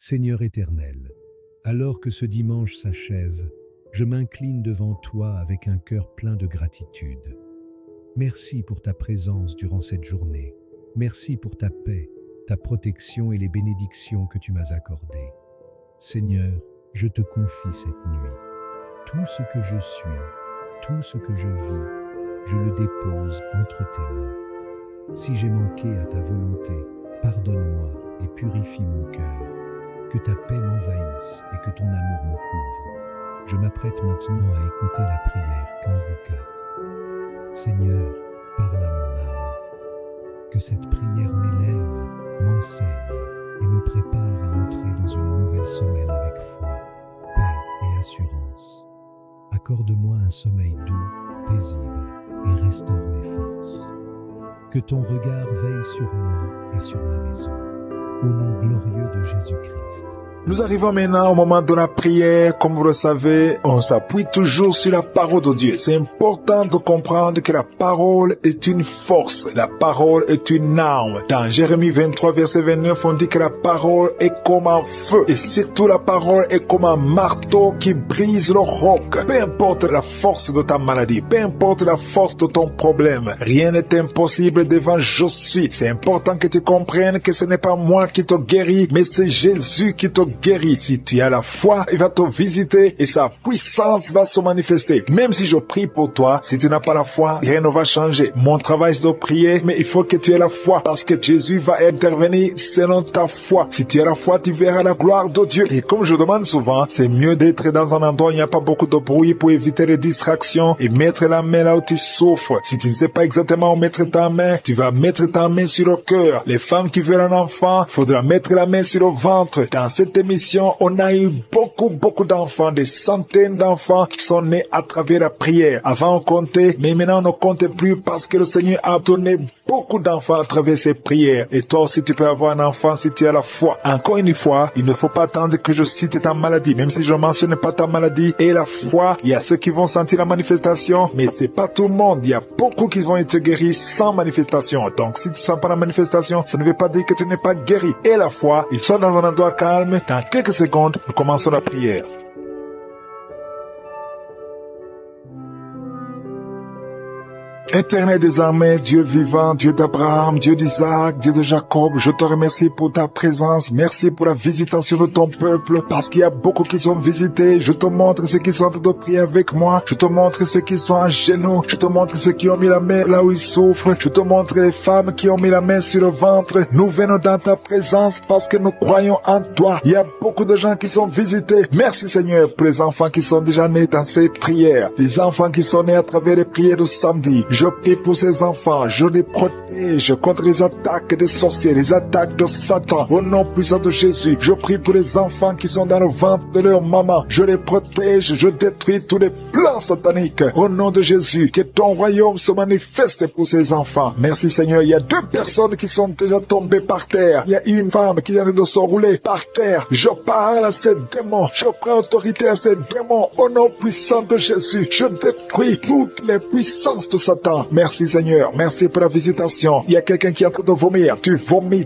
Seigneur éternel, alors que ce dimanche s'achève, je m'incline devant toi avec un cœur plein de gratitude. Merci pour ta présence durant cette journée. Merci pour ta paix, ta protection et les bénédictions que tu m'as accordées. Seigneur, je te confie cette nuit. Tout ce que je suis, tout ce que je vis, je le dépose entre tes mains. Si j'ai manqué à ta volonté, pardonne-moi et purifie mon cœur. Que ta paix m'envahisse et que ton amour me couvre. Je m'apprête maintenant à écouter la prière Kanguka. Seigneur, parle à mon âme. Que cette prière m'élève, m'enseigne et me prépare à entrer dans une nouvelle semaine avec foi, paix et assurance. Accorde-moi un sommeil doux, paisible et restaure mes forces. Que ton regard veille sur moi et sur ma maison. Au nom glorieux de Jésus-Christ. Nous arrivons maintenant au moment de la prière. Comme vous le savez, on s'appuie toujours sur la parole de Dieu. C'est important de comprendre que la parole est une force. La parole est une arme. Dans Jérémie 23, verset 29, on dit que la parole est comme un feu. Et surtout, la parole est comme un marteau qui brise le roc. Peu importe la force de ta maladie, peu importe la force de ton problème, rien n'est impossible devant je suis. C'est important que tu comprennes que ce n'est pas moi qui te guérit, mais c'est Jésus qui te guérit. Si tu as la foi, il va te visiter et sa puissance va se manifester. Même si je prie pour toi, si tu n'as pas la foi, rien ne va changer. Mon travail c'est de prier, mais il faut que tu aies la foi parce que Jésus va intervenir selon ta foi. Si tu as la foi, tu verras la gloire de Dieu. Et comme je demande souvent, c'est mieux d'être dans un endroit où il n'y a pas beaucoup de bruit pour éviter les distractions et mettre la main là où tu souffres. Si tu ne sais pas exactement où mettre ta main, tu vas mettre ta main sur le cœur. Les femmes qui veulent un enfant, il faudra mettre la main sur le ventre. Dans cette émission, on a eu beaucoup d'enfants, des centaines d'enfants qui sont nés à travers la prière. Avant on comptait, mais maintenant on ne compte plus parce que le Seigneur a donné beaucoup d'enfants à travers ces prières. Et toi aussi tu peux avoir un enfant si tu as la foi. Encore une fois, il ne faut pas attendre que je cite ta maladie, même si je ne mentionne pas ta maladie et la foi. Il y a ceux qui vont sentir la manifestation, mais c'est pas tout le monde. Il y a beaucoup qui vont être guéris sans manifestation. Donc si tu ne sens pas la manifestation, ça ne veut pas dire que tu n'es pas guéri. Et la foi, ils sont dans un endroit calme. Dans quelques secondes, nous commençons la prière. Éternel des armées, Dieu vivant, Dieu d'Abraham, Dieu d'Isaac, Dieu de Jacob, je te remercie pour ta présence. Merci pour la visitation de ton peuple, parce qu'il y a beaucoup qui sont visités. Je te montre ceux qui sont en train de prier avec moi. Je te montre ceux qui sont à genoux. Je te montre ceux qui ont mis la main là où ils souffrent. Je te montre les femmes qui ont mis la main sur le ventre. Nous venons dans ta présence parce que nous croyons en toi. Il y a beaucoup de gens qui sont visités. Merci Seigneur pour les enfants qui sont déjà nés dans cette prière. Les enfants qui sont nés à travers les prières de samedi. Je prie pour ces enfants, je les protège contre les attaques des sorciers, les attaques de Satan. Au nom puissant de Jésus, je prie pour les enfants qui sont dans le ventre de leur maman. Je les protège, je détruis tous les plans sataniques. Au nom de Jésus, que ton royaume se manifeste pour ces enfants. Merci Seigneur, il y a 2 personnes qui sont déjà tombées par terre. Il y a une femme qui vient de se rouler par terre. Je parle à ces démons, je prends autorité à ces démons. Au nom puissant de Jésus, je détruis toutes les puissances de Satan. Merci Seigneur, merci pour la visitation. Il y a quelqu'un qui est en train de vomir. Tu vomis.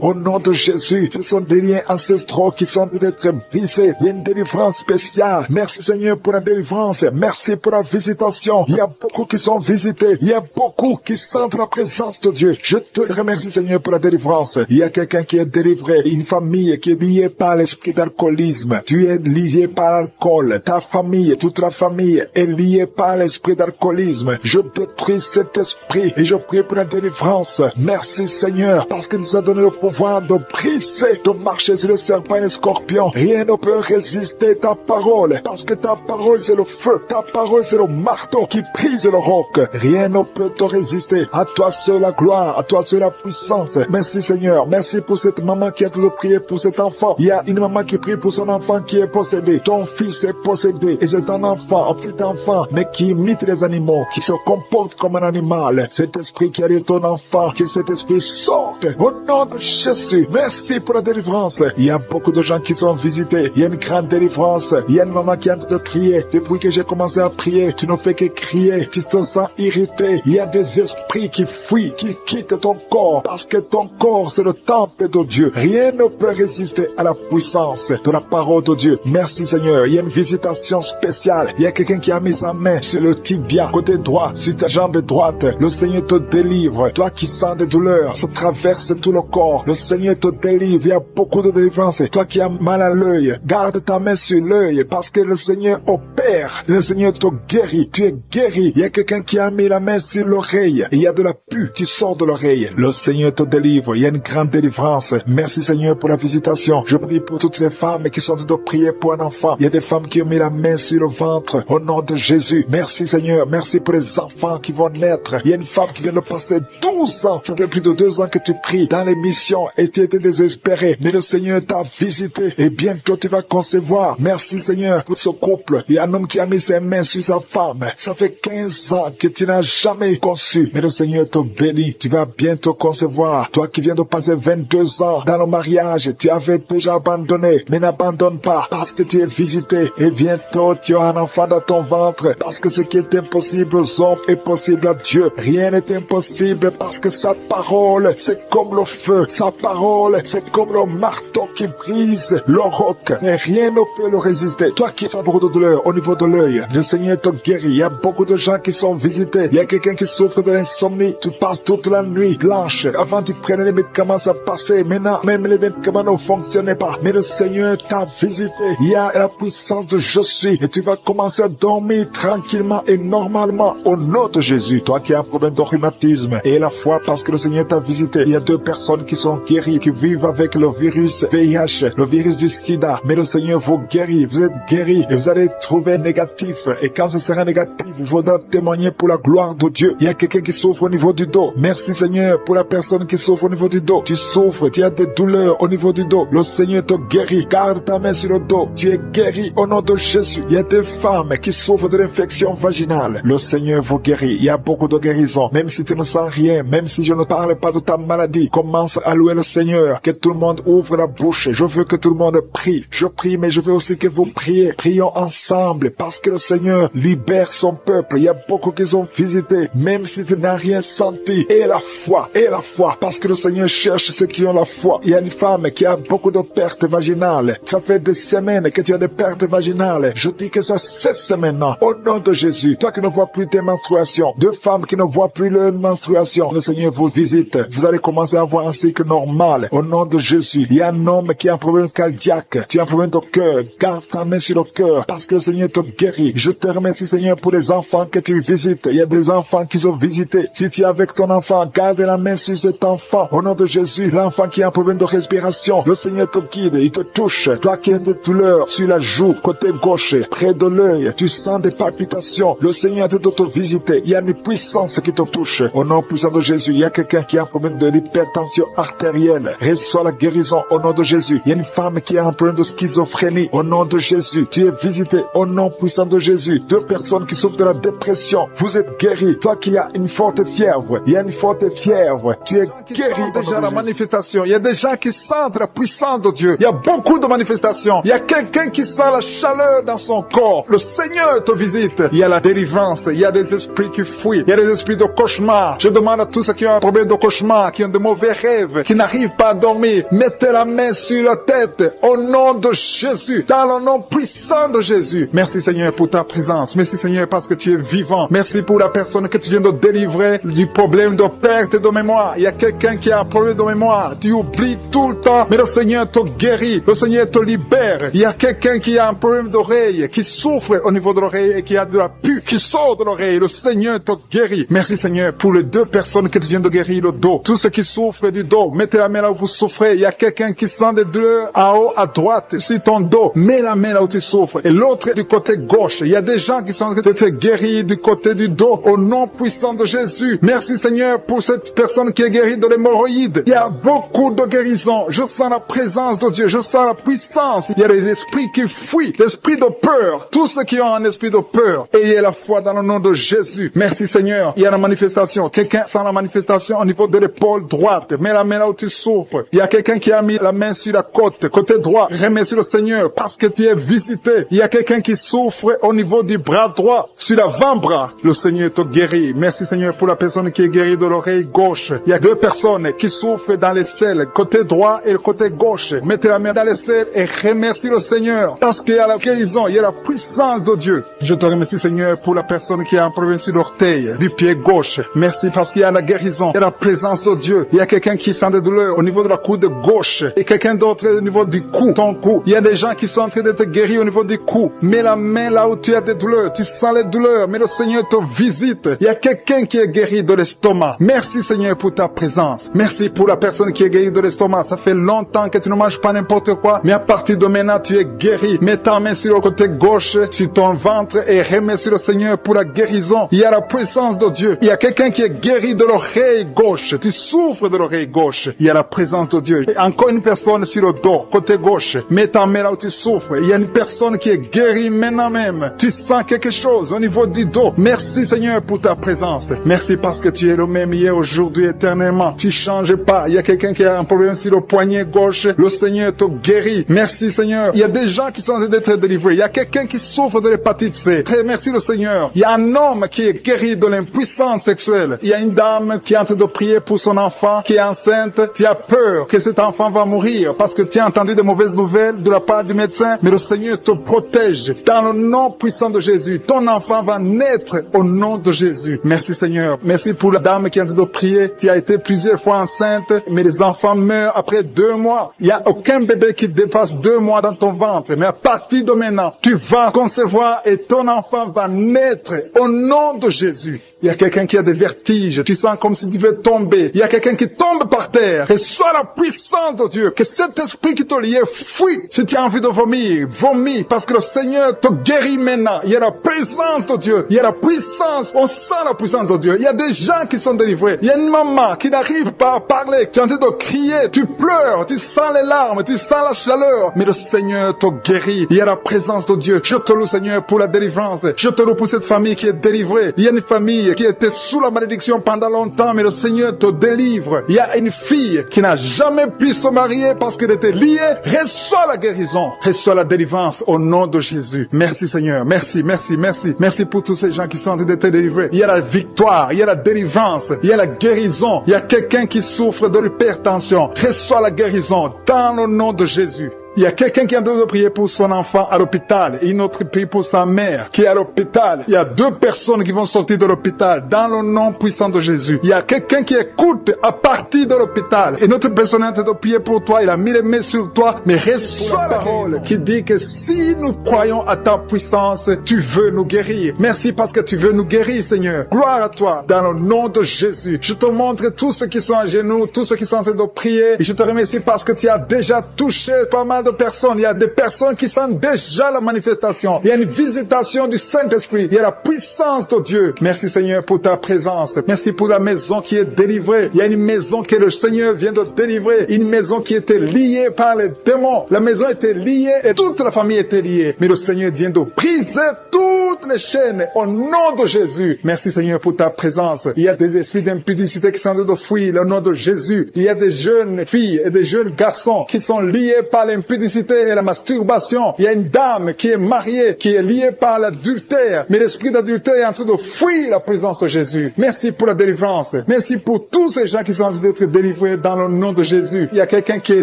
Au nom de Jésus, ce sont des liens ancestraux qui sont d'être brisés. Il y a une délivrance spéciale. Merci Seigneur pour la délivrance. Merci pour la visitation. Il y a beaucoup qui sont visités. Il y a beaucoup qui sentent la présence de Dieu. Je te remercie Seigneur pour la délivrance. Il y a quelqu'un qui est délivré. Une famille qui est liée par l'esprit d'alcoolisme. Tu es lié par l'alcool. Ta famille, toute la famille est liée par l'esprit d'alcoolisme. Je détruis cet esprit et je prie pour la délivrance. Merci Seigneur parce que nous a donné le pouvoir de briser, de marcher sur le serpent et le scorpion. Rien ne peut résister ta parole parce que ta parole c'est le feu, ta parole c'est le marteau qui brise le roc. Rien ne peut te résister. À toi seul la gloire, à toi seul la puissance. Merci Seigneur, merci pour cette maman qui a tout prié pour cet enfant. Il y a une maman qui prie pour son enfant qui est possédé. Ton fils est possédé et c'est un enfant, un petit enfant, mais qui imite les animaux, qui se comporte comporte comme un animal. Cet esprit qui a dit ton enfant, que cet esprit sorte. Au nom de Jésus, merci pour la délivrance. Il y a beaucoup de gens qui sont visités. Il y a une grande délivrance. Il y a une maman qui est en train de prier. Depuis que j'ai commencé à prier, tu ne fais que crier. Tu te sens irrité. Il y a des esprits qui fuient, qui quittent ton corps. Parce que ton corps, c'est le temple de Dieu. Rien ne peut résister à la puissance de la parole de Dieu. Merci Seigneur. Il y a une visitation spéciale. Il y a quelqu'un qui a mis sa main sur le tibia, côté droit, sur ta jambe droite. Le Seigneur te délivre. Toi qui sens des douleurs, ça traverse tout le corps. Le Seigneur te délivre. Il y a beaucoup de délivrance. Toi qui as mal à l'œil, garde ta main sur l'œil parce que le Seigneur opère. Le Seigneur te guérit. Tu es guéri. Il y a quelqu'un qui a mis la main sur l'oreille. Il y a de la pus qui sort de l'oreille. Le Seigneur te délivre. Il y a une grande délivrance. Merci Seigneur pour la visitation. Je prie pour toutes les femmes qui sont en train de prier pour un enfant. Il y a des femmes qui ont mis la main sur le ventre. Au nom de Jésus. Merci Seigneur. Merci pour les enfants qui vont naître. Il y a une femme qui vient de passer 12 ans. Ça fait plus de 2 ans que tu pries dans l'émission et tu étais désespéré. Mais le Seigneur t'a visité et bientôt tu vas concevoir. Merci Seigneur pour ce couple. Il y a un homme qui a mis ses mains sur sa femme. Ça fait 15 ans que tu n'as jamais conçu. Mais le Seigneur te bénit. Tu vas bientôt concevoir. Toi qui viens de passer 22 ans dans le mariage, tu avais déjà abandonné. Mais n'abandonne pas parce que tu es visité. Et bientôt tu as un enfant dans ton ventre. Parce que ce qui est impossible aux hommes est possible à Dieu. Rien n'est impossible parce que sa parole, c'est comme le feu. Sa parole, c'est comme le marteau qui brise le roc. Et rien ne peut le résister. Toi qui fais beaucoup de douleur au niveau de l'œil, le Seigneur te guérit. Il y a beaucoup de gens qui sont visités. Il y a quelqu'un qui souffre de l'insomnie. Tu passes toute la nuit blanche. Avant tu prenais les médicaments, ça passait. Maintenant, même les médicaments ne fonctionnaient pas. Mais le Seigneur t'a visité. Il y a la puissance de je suis. Et tu vas commencer à dormir tranquillement et normalement au nom de Jésus. Toi qui as un problème de rhumatisme et la foi parce que le Seigneur t'a visité. Il y a 2 personnes qui sont guéries, qui vivent avec le virus VIH, le virus du sida. Mais le Seigneur vous guérit. Vous êtes guéris et vous allez trouver négatif. Et quand ce sera négatif, il faudra témoigner pour la gloire de Dieu. Il y a quelqu'un qui souffre au niveau du dos. Merci Seigneur pour la personne qui souffre au niveau du dos. Tu souffres, tu as des douleurs au niveau du dos. Le Seigneur te guérit. Garde ta main sur le dos. Tu es guéri au nom de Jésus. Il y a des femmes qui souffrent de l'infection vaginale. Le Seigneur vous guérit. Il y a beaucoup de guérisons. Même si tu ne sens rien, même si je ne parle pas de ta maladie, commence à louer le Seigneur. Que tout le monde ouvre la bouche. Je veux que tout le monde prie. Je prie, mais je veux aussi que vous priez. Prions ensemble parce que le Seigneur libère son peuple. Il y a beaucoup qui sont visités, même si tu n'as rien senti. Et la foi, parce que le Seigneur cherche ceux qui ont la foi. Il y a une femme qui a beaucoup de pertes vaginales. Ça fait des semaines que tu as des pertes vaginales. Je dis que ça cesse maintenant. Au nom de Jésus, toi qui ne vois plus tes menstruations, 2 femmes qui ne voient plus leur menstruation, le Seigneur vous visite. Vous allez commencer à avoir un cycle normal. Au nom de Jésus, il y a un homme qui a un problème cardiaque. Tu as un problème de cœur. Garde ta main sur le cœur parce que le Seigneur te guérit. Je te remercie Seigneur pour les enfants que tu visites. Il y a des enfants qui sont visités. Si tu es avec ton enfant, garde la main sur cet enfant. Au nom de Jésus, l'enfant qui a un problème de respiration, le Seigneur te guide, il te touche. Toi qui as des douleurs sur la joue, côté gauche, près de l'œil, tu sens des palpitations. Le Seigneur te visiter. Il y a une puissance qui te touche. Au nom puissant de Jésus, il y a quelqu'un qui a un problème de l'hypertension artérielle. Reçois la guérison au nom de Jésus. Il y a une femme qui a un problème de schizophrénie. Au nom de Jésus, tu es visité. Au nom puissant de Jésus, 2 personnes qui souffrent de la dépression. Vous êtes guéris. Toi qui as une forte fièvre, il y a une forte fièvre. Tu es guéri. Déjà la manifestation. Il y a des gens qui sentent la puissance de Dieu. Il y a beaucoup de manifestations. Il y a quelqu'un qui sent la chaleur dans son corps. Le Seigneur te visite. Il y a la délivrance. Il y a des esprits qui fuient. Il y a des esprits de cauchemar. Je demande à tous ceux qui ont un problème de cauchemar, qui ont de mauvais rêves, qui n'arrivent pas à dormir, mettez la main sur la tête au nom de Jésus, dans le nom puissant de Jésus. Merci Seigneur pour ta présence. Merci Seigneur parce que tu es vivant. Merci pour la personne que tu viens de délivrer du problème de perte de mémoire. Il y a quelqu'un qui a un problème de mémoire. Tu oublies tout le temps, mais le Seigneur te guérit. Le Seigneur te libère. Il y a quelqu'un qui a un problème d'oreille, qui souffre au niveau de l'oreille et qui a de la pus qui sort de l'oreille. Le Seigneur te guérit. Merci Seigneur pour les 2 personnes que tu viens de guérir le dos. Tous ceux qui souffrent du dos, mettez la main là où vous souffrez. Il y a quelqu'un qui sent des douleurs en haut à droite sur ton dos. Mets la main là où tu souffres. Et l'autre du côté gauche. Il y a des gens qui sont en train de te guérir du côté du dos au nom puissant de Jésus. Merci Seigneur pour cette personne qui est guérie de l'hémorroïde. Il y a beaucoup de guérisons. Je sens la présence de Dieu. Je sens la puissance. Il y a des esprits qui fuient. L'esprit de peur. Tous ceux qui ont un esprit de peur. Ayez la foi dans le nom de Jésus. Jésus. Merci Seigneur. Il y a la manifestation. Quelqu'un sent la manifestation au niveau de l'épaule droite. Mets la main là où tu souffres. Il y a quelqu'un qui a mis la main sur la côte, côté droit. Remercie le Seigneur parce que tu es visité. Il y a quelqu'un qui souffre au niveau du bras droit, sur l'avant-bras. Le Seigneur te guérit. Merci Seigneur pour la personne qui est guérie de l'oreille gauche. Il y a deux personnes qui souffrent dans les selles, côté droit et le côté gauche. Mettez la main dans les selles et remercie le Seigneur parce qu'il y a la guérison, il y a la puissance de Dieu. Je te remercie Seigneur pour la personne qui a un problème sur l'orteil du pied gauche. Merci parce qu'il y a la guérison, il y a la présence de Dieu. Il y a quelqu'un qui sent des douleurs au niveau de la coude gauche et quelqu'un d'autre au niveau du cou, ton cou. Il y a des gens qui sont en train d'être guéris au niveau du cou. Mets la main là où tu as des douleurs, tu sens les douleurs, mais le Seigneur te visite. Il y a quelqu'un qui est guéri de l'estomac. Merci Seigneur pour ta présence. Merci pour la personne qui est guérie de l'estomac. Ça fait longtemps que tu ne manges pas n'importe quoi, mais à partir de maintenant tu es guéri. Mets ta main sur le côté gauche, sur ton ventre et remercie le Seigneur pour la guérison. Il y a la puissance de Dieu. Il y a quelqu'un qui est guéri de l'oreille gauche. Tu souffres de l'oreille gauche. Il y a la présence de Dieu. Et encore une personne sur le dos, côté gauche. Mets ta main là où tu souffres. Il y a une personne qui est guérie maintenant même. Tu sens quelque chose au niveau du dos. Merci Seigneur pour ta présence. Merci parce que tu es le même hier, aujourd'hui, éternellement. Tu changes pas. Il y a quelqu'un qui a un problème sur le poignet gauche. Le Seigneur te guérit. Merci Seigneur. Il y a des gens qui sont en train d'être délivrés. Il y a quelqu'un qui souffre de l'hépatite C. Merci le Seigneur. Il y a un homme qui est guéri de l'impuissance sexuelle. Il y a une dame qui est en train de prier pour son enfant qui est enceinte. Tu as peur que cet enfant va mourir parce que tu as entendu de mauvaises nouvelles de la part du médecin. Mais le Seigneur te protège dans le nom puissant de Jésus. Ton enfant va naître au nom de Jésus. Merci Seigneur. Merci pour la dame qui est en train de prier. Tu as été plusieurs fois enceinte, mais les enfants meurent après 2 mois. Il n'y a aucun bébé qui dépasse 2 mois dans ton ventre. Mais à partir de maintenant, tu vas concevoir et ton enfant va naître au nom de Jésus. Il y a quelqu'un qui a des vertiges. Tu sens comme si tu veux tomber. Il y a quelqu'un qui tombe par terre. Et soit la puissance de Dieu. Que cet esprit qui te liait fuit. Si tu as envie de vomir, vomis. Parce que le Seigneur te guérit maintenant. Il y a la présence de Dieu. Il y a la puissance. On sent la puissance de Dieu. Il y a des gens qui sont délivrés. Il y a une maman qui n'arrive pas à parler. Tu es en train de crier. Tu pleures. Tu sens les larmes. Tu sens la chaleur. Mais le Seigneur te guérit. Il y a la présence de Dieu. Je te loue Seigneur pour la délivrance. Je te loue pour cette famille qui est délivrée. Il y a une famille qui était sous la malédiction pendant longtemps, mais le Seigneur te délivre. Il y a une fille qui n'a jamais pu se marier parce qu'elle était liée. Reçois la guérison, reçois la délivrance au nom de Jésus. Merci Seigneur, merci, merci, merci. Merci pour tous ces gens qui sont en train d'être délivrés. Il y a la victoire, il y a la délivrance, il y a la guérison. Il y a quelqu'un qui souffre de l'hypertension. Reçois la guérison dans le nom de Jésus. Il y a quelqu'un qui est en train de prier pour son enfant à l'hôpital et une autre prie pour sa mère qui est à l'hôpital. Il y a 2 personnes qui vont sortir de l'hôpital dans le nom puissant de Jésus. Il y a quelqu'un qui écoute à partir de l'hôpital et notre personne est en train de prier pour toi. Il a mis les mains sur toi, mais reçois la parole qui dit que si nous croyons à ta puissance, tu veux nous guérir. Merci parce que tu veux nous guérir, Seigneur. Gloire à toi dans le nom de Jésus. Je te montre tous ceux qui sont à genoux, tous ceux qui sont en train de prier et je te remercie parce que tu as déjà touché pas mal de personnes. Il y a des personnes qui sentent déjà la manifestation. Il y a une visitation du Saint-Esprit. Il y a la puissance de Dieu. Merci Seigneur pour ta présence. Merci pour la maison qui est délivrée. Il y a une maison que le Seigneur vient de délivrer. Une maison qui était liée par les démons. La maison était liée et toute la famille était liée. Mais le Seigneur vient de briser toutes les chaînes au nom de Jésus. Merci Seigneur pour ta présence. Il y a des esprits d'impudicité qui sont en train de fuir le nom de Jésus. Il y a des jeunes filles et des jeunes garçons qui sont liés par l'impudicité et la masturbation. Il y a une dame qui est mariée, qui est liée par l'adultère. Mais l'esprit d'adultère est en train de fuir la présence de Jésus. Merci pour la délivrance. Merci pour tous ces gens qui sont en train d'être délivrés dans le nom de Jésus. Il y a quelqu'un qui est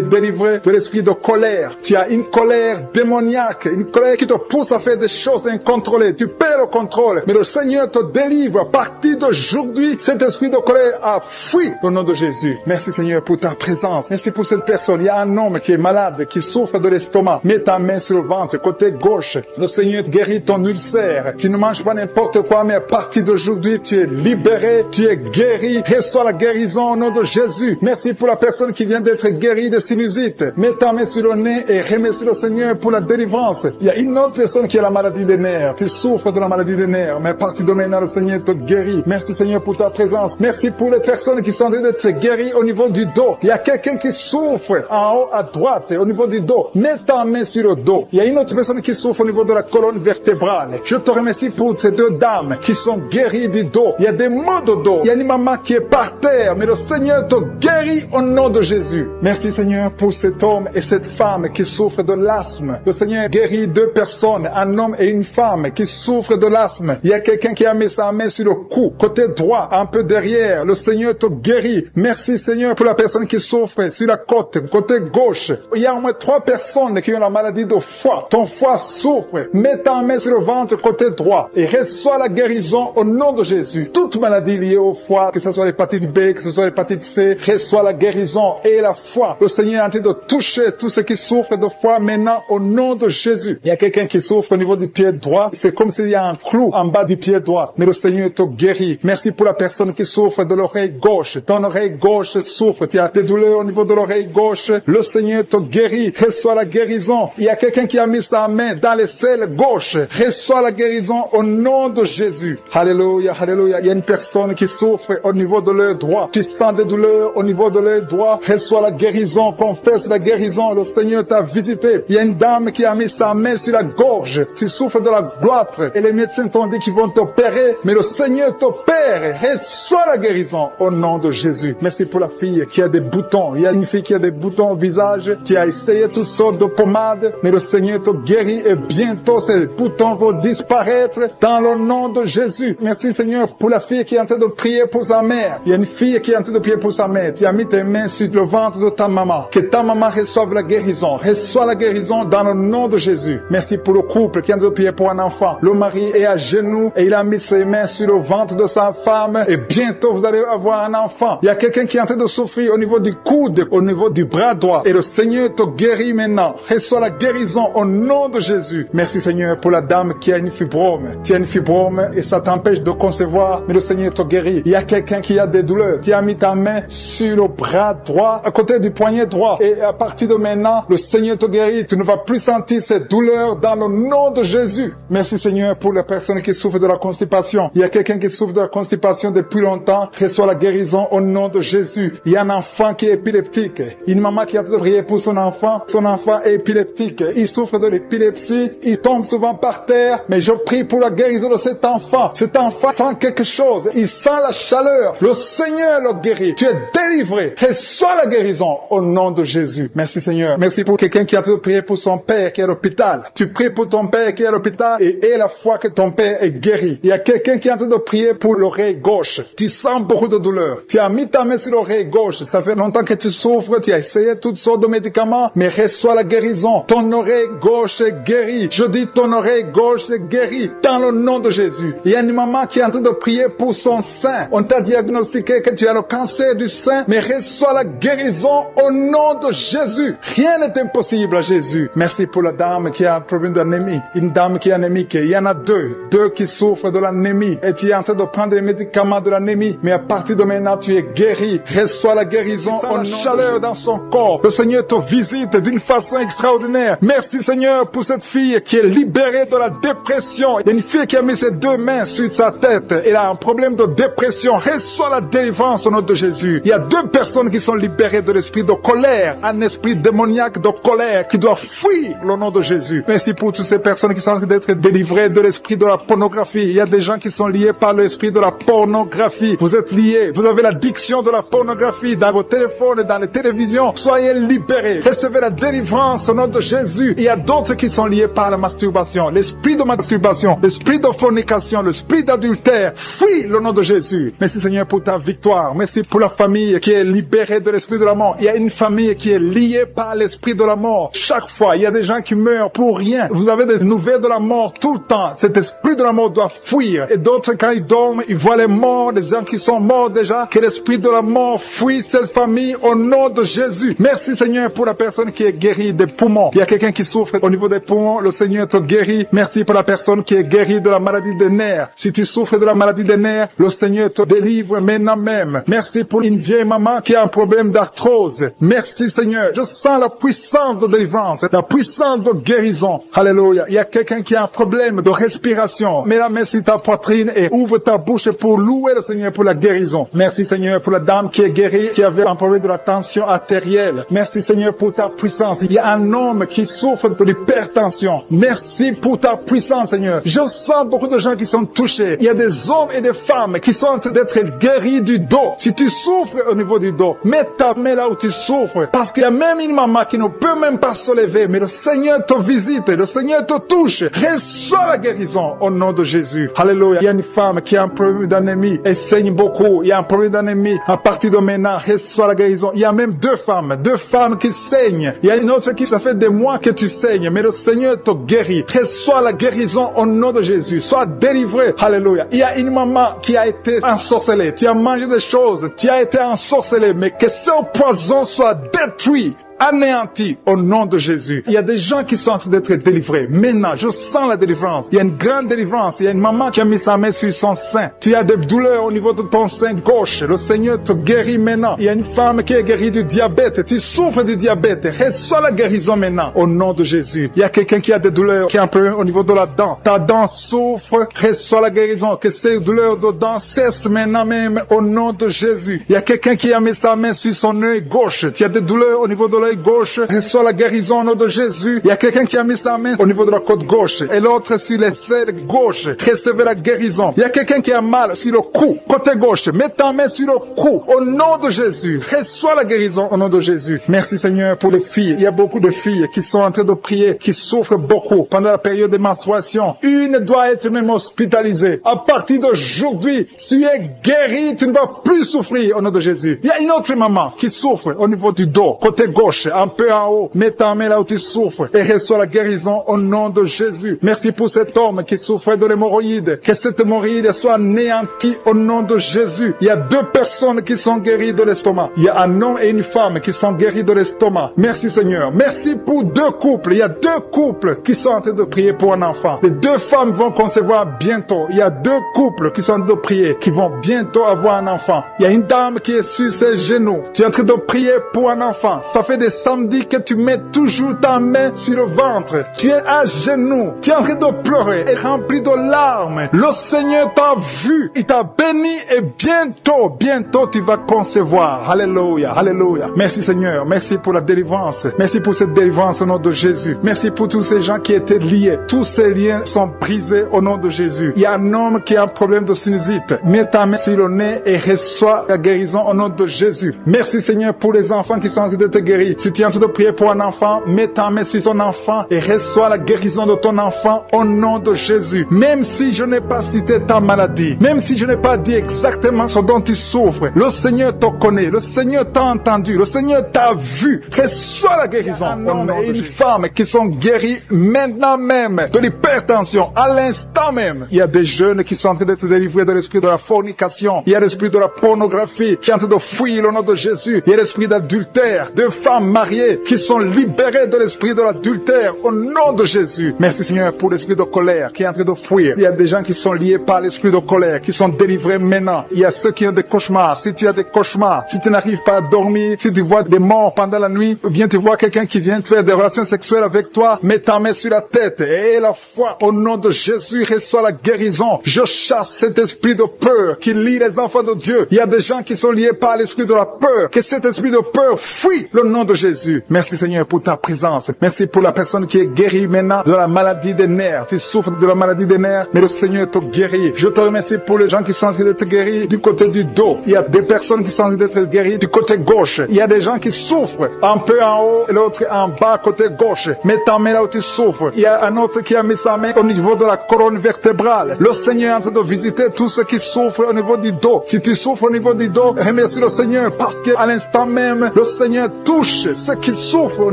délivré de l'esprit de colère. Tu as une colère démoniaque, une colère qui te pousse à faire des choses incontrôlées. Tu perds le contrôle. Mais le Seigneur te délivre. À partir d'aujourd'hui, cet esprit de colère a fui au nom de Jésus. Merci Seigneur pour ta présence. Merci pour cette personne. Il y a un homme qui est malade, qui souffre de l'estomac. Mets ta main sur le ventre, côté gauche. Le Seigneur guérit ton ulcère. Tu ne manges pas n'importe quoi, mais à partir d'aujourd'hui, tu es libéré, tu es guéri. Reçois la guérison au nom de Jésus. Merci pour la personne qui vient d'être guérie de sinusite. Mets ta main sur le nez et remercie le Seigneur pour la délivrance. Il y a une autre personne qui a la maladie des nerfs. Tu souffres souffre de la maladie des nerfs. Mais à partir de maintenant, le Seigneur te guérit. Merci Seigneur pour ta présence. Merci pour les personnes qui sont en train d'être guéries au niveau du dos. Il y a quelqu'un qui souffre en haut à droite, au niveau du dos. Mets ta main sur le dos. Il y a une autre personne qui souffre au niveau de la colonne vertébrale. Je te remercie pour ces deux dames qui sont guéries du dos. Il y a des maux de dos. Il y a une maman qui est par terre, mais le Seigneur te guérit au nom de Jésus. Merci Seigneur pour cet homme et cette femme qui souffrent de l'asthme. Le Seigneur guérit deux personnes, un homme et une femme qui souffrent de l'asthme. Il y a quelqu'un qui a mis sa main sur le cou, côté droit, un peu derrière. Le Seigneur te guérit. Merci Seigneur pour la personne qui souffre sur la côte, côté gauche. Il y a au moins 3 personnes qui ont la maladie de foie. Ton foie souffre. Mets ta main sur le ventre côté droit et reçois la guérison au nom de Jésus. Toute maladie liée au foie, que ce soit l'hépatite B, que ce soit l'hépatite C, reçois la guérison et la foi. Le Seigneur est en train de toucher tous ceux qui souffrent de foie maintenant au nom de Jésus. Il y a quelqu'un qui souffre au niveau du pied droit. C'est comme s'il y a un clou en bas du pied droit. Mais le Seigneur te guérit. Merci pour la personne qui souffre de l'oreille gauche. Ton oreille gauche souffre. Tu as des douleurs au niveau de l'oreille gauche. Le Seigneur te guérit. Reçois la guérison. Il y a quelqu'un qui a mis sa main dans les selles gauche. Reçois la guérison au nom de Jésus. Alléluia, alléluia. Il y a une personne qui souffre au niveau de l'œil droit. Tu sens des douleurs au niveau de l'œil droit. Reçois la guérison. Confesse la guérison. Le Seigneur t'a visité. Il y a une dame qui a mis sa main sur la gorge. Tu souffres de la gloître et les médecins t'ont dit qu'ils vont t'opérer, mais le Seigneur t'opère. Reçois la guérison au nom de Jésus. Merci pour la fille qui a des boutons. Il y a une fille qui a des boutons au visage. Tu as essayé toutes sortes de pommades, mais le Seigneur te guérit et bientôt ces boutons vont disparaître dans le nom de Jésus. Merci Seigneur pour la fille qui est en train de prier pour sa mère. Il y a une fille qui est en train de prier pour sa mère. Tu as mis tes mains sur le ventre de ta maman. Que ta maman reçoive la guérison. Reçois la guérison dans le nom de Jésus. Merci pour le couple qui est en train de prier pour un enfant. Le mari est à genoux et il a mis ses mains sur le ventre de sa femme et bientôt vous allez avoir un enfant. Il y a quelqu'un qui est en train de souffrir au niveau du coude, au niveau du bras droit et le Seigneur te guérit maintenant. Reçois la guérison au nom de Jésus. Merci Seigneur pour la dame qui a une fibrome. Tu as une fibrome et ça t'empêche de concevoir, mais le Seigneur te guérit. Il y a quelqu'un qui a des douleurs. Tu as mis ta main sur le bras droit, à côté du poignet droit et à partir de maintenant, le Seigneur te guérit. Tu ne vas plus sentir cette douleur dans le nom de Jésus. Merci Seigneur pour les personnes qui souffrent de la constipation. Il y a quelqu'un qui souffre de la constipation depuis longtemps. Reçois la guérison au nom de Jésus. Il y a un enfant qui est épileptique. Une maman qui a prié pour son enfant. Son enfant est épileptique. Il souffre de l'épilepsie. Il tombe souvent par terre. Mais je prie pour la guérison de cet enfant. Cet enfant sent quelque chose. Il sent la chaleur. Le Seigneur le guérit. Tu es délivré. Reçois la guérison au nom de Jésus. Merci Seigneur. Merci pour quelqu'un qui a prié pour son père qui est à l'hôpital. Tu pries pour ton père qui est à l'hôpital et aie la foi que ton père est guéri. Il y a quelqu'un qui est en train de prier pour l'oreille gauche. Tu sens beaucoup de douleur. Tu as mis ta main sur l'oreille gauche. Ça fait longtemps que tu souffres. Tu as essayé toutes sortes de médicaments, mais reçois la guérison. Ton oreille gauche est guérie. Je dis ton oreille gauche est guérie dans le nom de Jésus. Il y a une maman qui est en train de prier pour son sein. On t'a diagnostiqué que tu as le cancer du sein, mais reçois la guérison au nom de Jésus. Rien n'est impossible à Jésus. Merci pour la dame qui a un problème d'anémie. Une dame qui est anémique. Il y en a deux qui souffrent de l'anémie. Et tu es en train de prendre les médicaments de l'anémie. Mais à partir de maintenant, tu es guéri. Reçois la guérison en chaleur dans son corps. Le Seigneur te visite d'une façon extraordinaire. Merci Seigneur pour cette fille qui est libérée de la dépression. Il y a une fille qui a mis ses 2 mains sur sa tête. Elle a un problème de dépression. Reçois la délivrance au nom de Jésus. Il y a 2 personnes qui sont libérées de l'esprit de colère. Un esprit démoniaque de colère qui doit fuir le nom de Jésus. Merci pour toutes ces personnes qui sont en train d'être délivrées de l'esprit de la pornographie. Il y a des gens qui sont liés par l'esprit de la pornographie. Vous êtes liés. Vous avez l'addiction de la pornographie dans vos téléphones et dans les télévisions. Soyez libérés. Recevez la délivrance au nom de Jésus. Il y a d'autres qui sont liés par la masturbation. L'esprit de masturbation, l'esprit de fornication, l'esprit d'adultère. Fuis le nom de Jésus. Merci Seigneur pour ta victoire. Merci pour la famille qui est libérée de l'esprit de la mort. Il y a une famille qui est liée par l'esprit de la mort. Chaque fois, il y a des gens qui meurent pour rien. Vous avez des nouvelles de la mort tout le temps. Cet esprit de la mort doit fuir. Et d'autres, quand ils dorment, ils voient les morts, des gens qui sont morts déjà. Que l'esprit de la mort fuit cette famille au nom de Jésus. Merci Seigneur pour la personne qui est guérie des poumons. Il y a quelqu'un qui souffre au niveau des poumons. Le Seigneur te guérit. Merci pour la personne qui est guérie de la maladie des nerfs. Si tu souffres de la maladie des nerfs, le Seigneur te délivre maintenant même. Merci pour une vieille maman qui a un problème d'arthrose. Merci Seigneur. Je sens la puissance de délivrance, la puissance de guérison. Alléluia. Il y a quelqu'un qui a un problème problème de respiration. Mets la main sur ta poitrine et ouvre ta bouche pour louer le Seigneur pour la guérison. Merci Seigneur pour la dame qui est guérie, qui avait un problème de la tension artérielle. Merci Seigneur pour ta puissance. Il y a un homme qui souffre de l'hypertension. Merci pour ta puissance Seigneur. Je sens beaucoup de gens qui sont touchés. Il y a des hommes et des femmes qui sont en train d'être guéris du dos. Si tu souffres au niveau du dos, mets ta main là où tu souffres. Parce qu'il y a même une maman qui ne peut même pas se lever, mais le Seigneur te visite, le Seigneur te touche. Reçois la guérison au nom de Jésus. Alléluia. Il y a une femme qui a un problème d'anémie. Elle saigne beaucoup. Il y a un problème d'anémie. À partir de maintenant, reçois la guérison. Il y a même deux femmes qui saignent. Il y a une autre qui, ça fait des mois que tu saignes, mais le Seigneur te guérit. Reçois la guérison au nom de Jésus. Sois délivré. Alléluia. Il y a une maman qui a été ensorcelée. Tu as mangé des choses. Tu as été ensorcelé, mais que ce poison soit détruit, anéanti au nom de Jésus. Il y a des gens qui sont en train d'être délivrés. Maintenant, je sens la délivrance. Il y a une grande délivrance. Il y a une maman qui a mis sa main sur son sein. Tu as des douleurs au niveau de ton sein gauche. Le Seigneur te guérit maintenant. Il y a une femme qui est guérie du diabète. Tu souffres du diabète. Reçois la guérison maintenant au nom de Jésus. Il y a quelqu'un qui a des douleurs, qui a un problème au niveau de la dent. Ta dent souffre. Reçois la guérison. Que ces douleurs de dents cessent maintenant même au nom de Jésus. Il y a quelqu'un qui a mis sa main sur son œil gauche. Tu as des douleurs au niveau de l'œil gauche, reçois la guérison au nom de Jésus. Il y a quelqu'un qui a mis sa main au niveau de la côte gauche et l'autre sur les selles gauche. Recevez la guérison. Il y a quelqu'un qui a mal sur le cou, côté gauche. Mets ta main sur le cou au nom de Jésus. Reçois la guérison au nom de Jésus. Merci Seigneur pour les filles. Il y a beaucoup de filles qui sont en train de prier, qui souffrent beaucoup pendant la période de menstruation. Une doit être même hospitalisée. À partir d'aujourd'hui, tu es guéri, tu ne vas plus souffrir au nom de Jésus. Il y a une autre maman qui souffre au niveau du dos, côté gauche, un peu en haut. Mets ta main là où tu souffres et reçois la guérison au nom de Jésus. Merci pour cet homme qui souffrait de l'hémorroïde. Que cette hémorroïde soit anéantie au nom de Jésus. Il y a deux personnes qui sont guéries de l'estomac. Il y a un homme et une femme qui sont guéris de l'estomac. Merci Seigneur. Merci pour deux couples. Il y a deux couples qui sont en train de prier pour un enfant. Les deux femmes vont concevoir bientôt. Il y a deux couples qui sont en train de prier, qui vont bientôt avoir un enfant. Il y a une dame qui est sur ses genoux. Tu es en train de prier pour un enfant. Ça fait des samedis que tu mets toujours ta main sur le ventre. Tu es à genoux. Tu es en train de pleurer et rempli de larmes. Le Seigneur t'a vu. Il t'a béni et bientôt tu vas concevoir. Alléluia. Alléluia. Merci Seigneur. Merci pour la délivrance. Merci pour cette délivrance au nom de Jésus. Merci pour tous ces gens qui étaient liés. Tous ces liens sont brisés au nom de Jésus. Il y a un homme qui a un problème de sinusite. Mets ta main sur le nez et reçois la guérison au nom de Jésus. Merci Seigneur pour les enfants qui sont en train de te guérir. Si tu es en train de prier pour un enfant, mets ta main sur son enfant et reçois la guérison de ton enfant au nom de Jésus. Même si je n'ai pas cité ta maladie, même si je n'ai pas dit exactement ce dont tu souffres, le Seigneur te connaît, le Seigneur t'a entendu, le Seigneur t'a vu. Reçois la guérison. Un homme et une femme qui sont guéris maintenant même de l'hypertension, à l'instant même. Il y a des jeunes qui sont en train d'être délivrés de l'esprit de la fornication. Il y a l'esprit de la pornographie qui est en train de fuir le nom de Jésus. Il y a l'esprit d'adultère, de femmes mariées qui sont libérées de l'esprit de l'adultère au nom de Jésus. Merci Seigneur pour l'esprit de colère qui est en train de fuir. Il y a des gens qui sont liés par l'esprit de colère, qui sont délivrés maintenant. Il y a ceux qui ont des cauchemars. Si tu as des cauchemars, si tu n'arrives pas à dormir, si tu vois des morts pendant la nuit, ou bien tu vois quelqu'un qui vient faire des relations sexuelles avec toi, mets ta main sur la tête et la foi au nom de Jésus reçoit la guérison. Je chasse cet esprit de peur qui lie les enfants de Dieu. Il y a des gens qui sont liés par l'esprit de la peur. Que cet esprit de peur fuit le nom de Jésus. Merci Seigneur pour ta présence. Merci pour la personne qui est guérie maintenant de la maladie des nerfs. Tu souffres de la maladie des nerfs, mais le Seigneur te guérit. Je te remercie pour les gens qui sont en train d'être guéris du côté du dos. Il y a des personnes qui sont en train d'être guéries du côté gauche. Il y a des gens qui souffrent un peu en haut et l'autre en bas côté gauche. Mets ta main là où tu souffres. Il y a un autre qui a mis sa main au niveau de la colonne vertébrale. Le Seigneur est en train de visiter tous ceux qui souffrent au niveau du dos. Si tu souffres au niveau du dos, remercie le Seigneur parce qu'à l'instant même, le Seigneur touche ceux qui souffrent au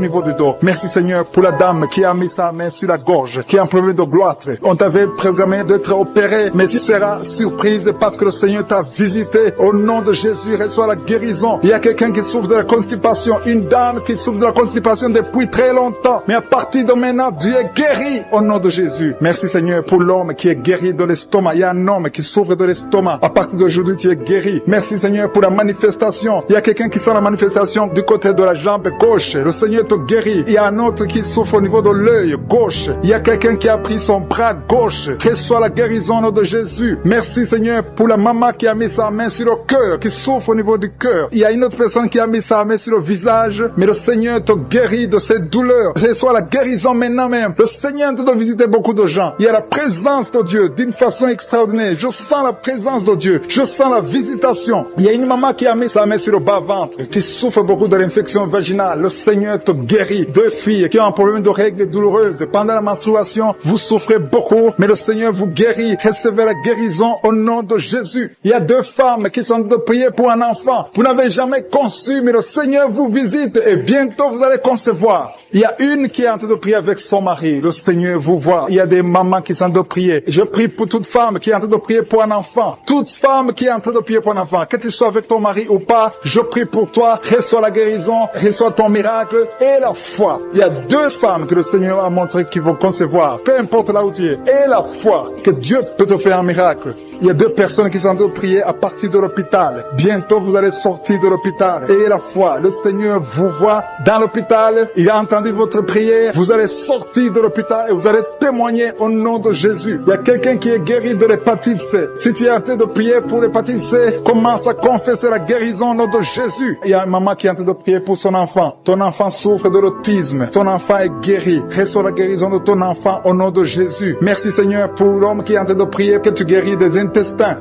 niveau du dos. Merci Seigneur pour la dame qui a mis sa main sur la gorge, qui a un problème de gloître. On t'avait programmé d'être opéré, mais tu seras surprise parce que le Seigneur t'a visité. Au nom de Jésus, reçois la guérison. Il y a quelqu'un qui souffre de la constipation, une dame qui souffre de la constipation depuis très longtemps. Mais à partir de maintenant, Dieu est guéri au nom de Jésus. Merci Seigneur pour l'homme qui est guéri de l'estomac. Il y a un homme qui souffre de l'estomac. À partir d'aujourd'hui, tu es guéri. Merci Seigneur pour la manifestation. Il y a quelqu'un qui sent la manifestation du côté de la jambe jambe gauche, le Seigneur te guérit. Il y a un autre qui souffre au niveau de l'œil gauche. Il y a quelqu'un qui a pris son bras gauche. Reçois la guérison au nom de Jésus. Merci Seigneur pour la maman qui a mis sa main sur le cœur, qui souffre au niveau du cœur. Il y a une autre personne qui a mis sa main sur le visage, mais le Seigneur te guérit de ces douleurs. Reçois la guérison maintenant même. Le Seigneur te doit visiter beaucoup de gens. Il y a la présence de Dieu d'une façon extraordinaire. Je sens la présence de Dieu. Je sens la visitation. Il y a une maman qui a mis sa main sur le bas-ventre, qui souffre beaucoup de l'infection vaginale. Le Seigneur te guérit. Deux filles qui ont un problème de règles douloureuses. Pendant la menstruation, vous souffrez beaucoup, mais le Seigneur vous guérit. Recevez la guérison au nom de Jésus. Il y a deux femmes qui sont en train de prier pour un enfant. Vous n'avez jamais conçu, mais le Seigneur vous visite et bientôt vous allez concevoir. Il y a une qui est en train de prier avec son mari. Le Seigneur vous voit. Il y a des mamans qui sont en train de prier. Je prie pour toute femme qui est en train de prier pour un enfant. Toute femme qui est en train de prier pour un enfant. Que tu sois avec ton mari ou pas, je prie pour toi. Reçois la guérison, reçois ton miracle et la foi. Il y a deux femmes que le Seigneur a montré qui vont concevoir. Peu importe là où tu es. Et la foi que Dieu peut te faire un miracle. Il y a deux personnes qui sont en train de prier à partir de l'hôpital. Bientôt, vous allez sortir de l'hôpital. Ayez la foi. Le Seigneur vous voit dans l'hôpital. Il a entendu votre prière. Vous allez sortir de l'hôpital et vous allez témoigner au nom de Jésus. Il y a quelqu'un qui est guéri de l'hépatite C. Si tu es en train de prier pour l'hépatite C, commence à confesser la guérison au nom de Jésus. Il y a une maman qui est en train de prier pour son enfant. Ton enfant souffre de l'autisme. Ton enfant est guéri. Reçois la guérison de ton enfant au nom de Jésus. Merci Seigneur pour l'homme qui est en train de prier que tu guéris des intestins.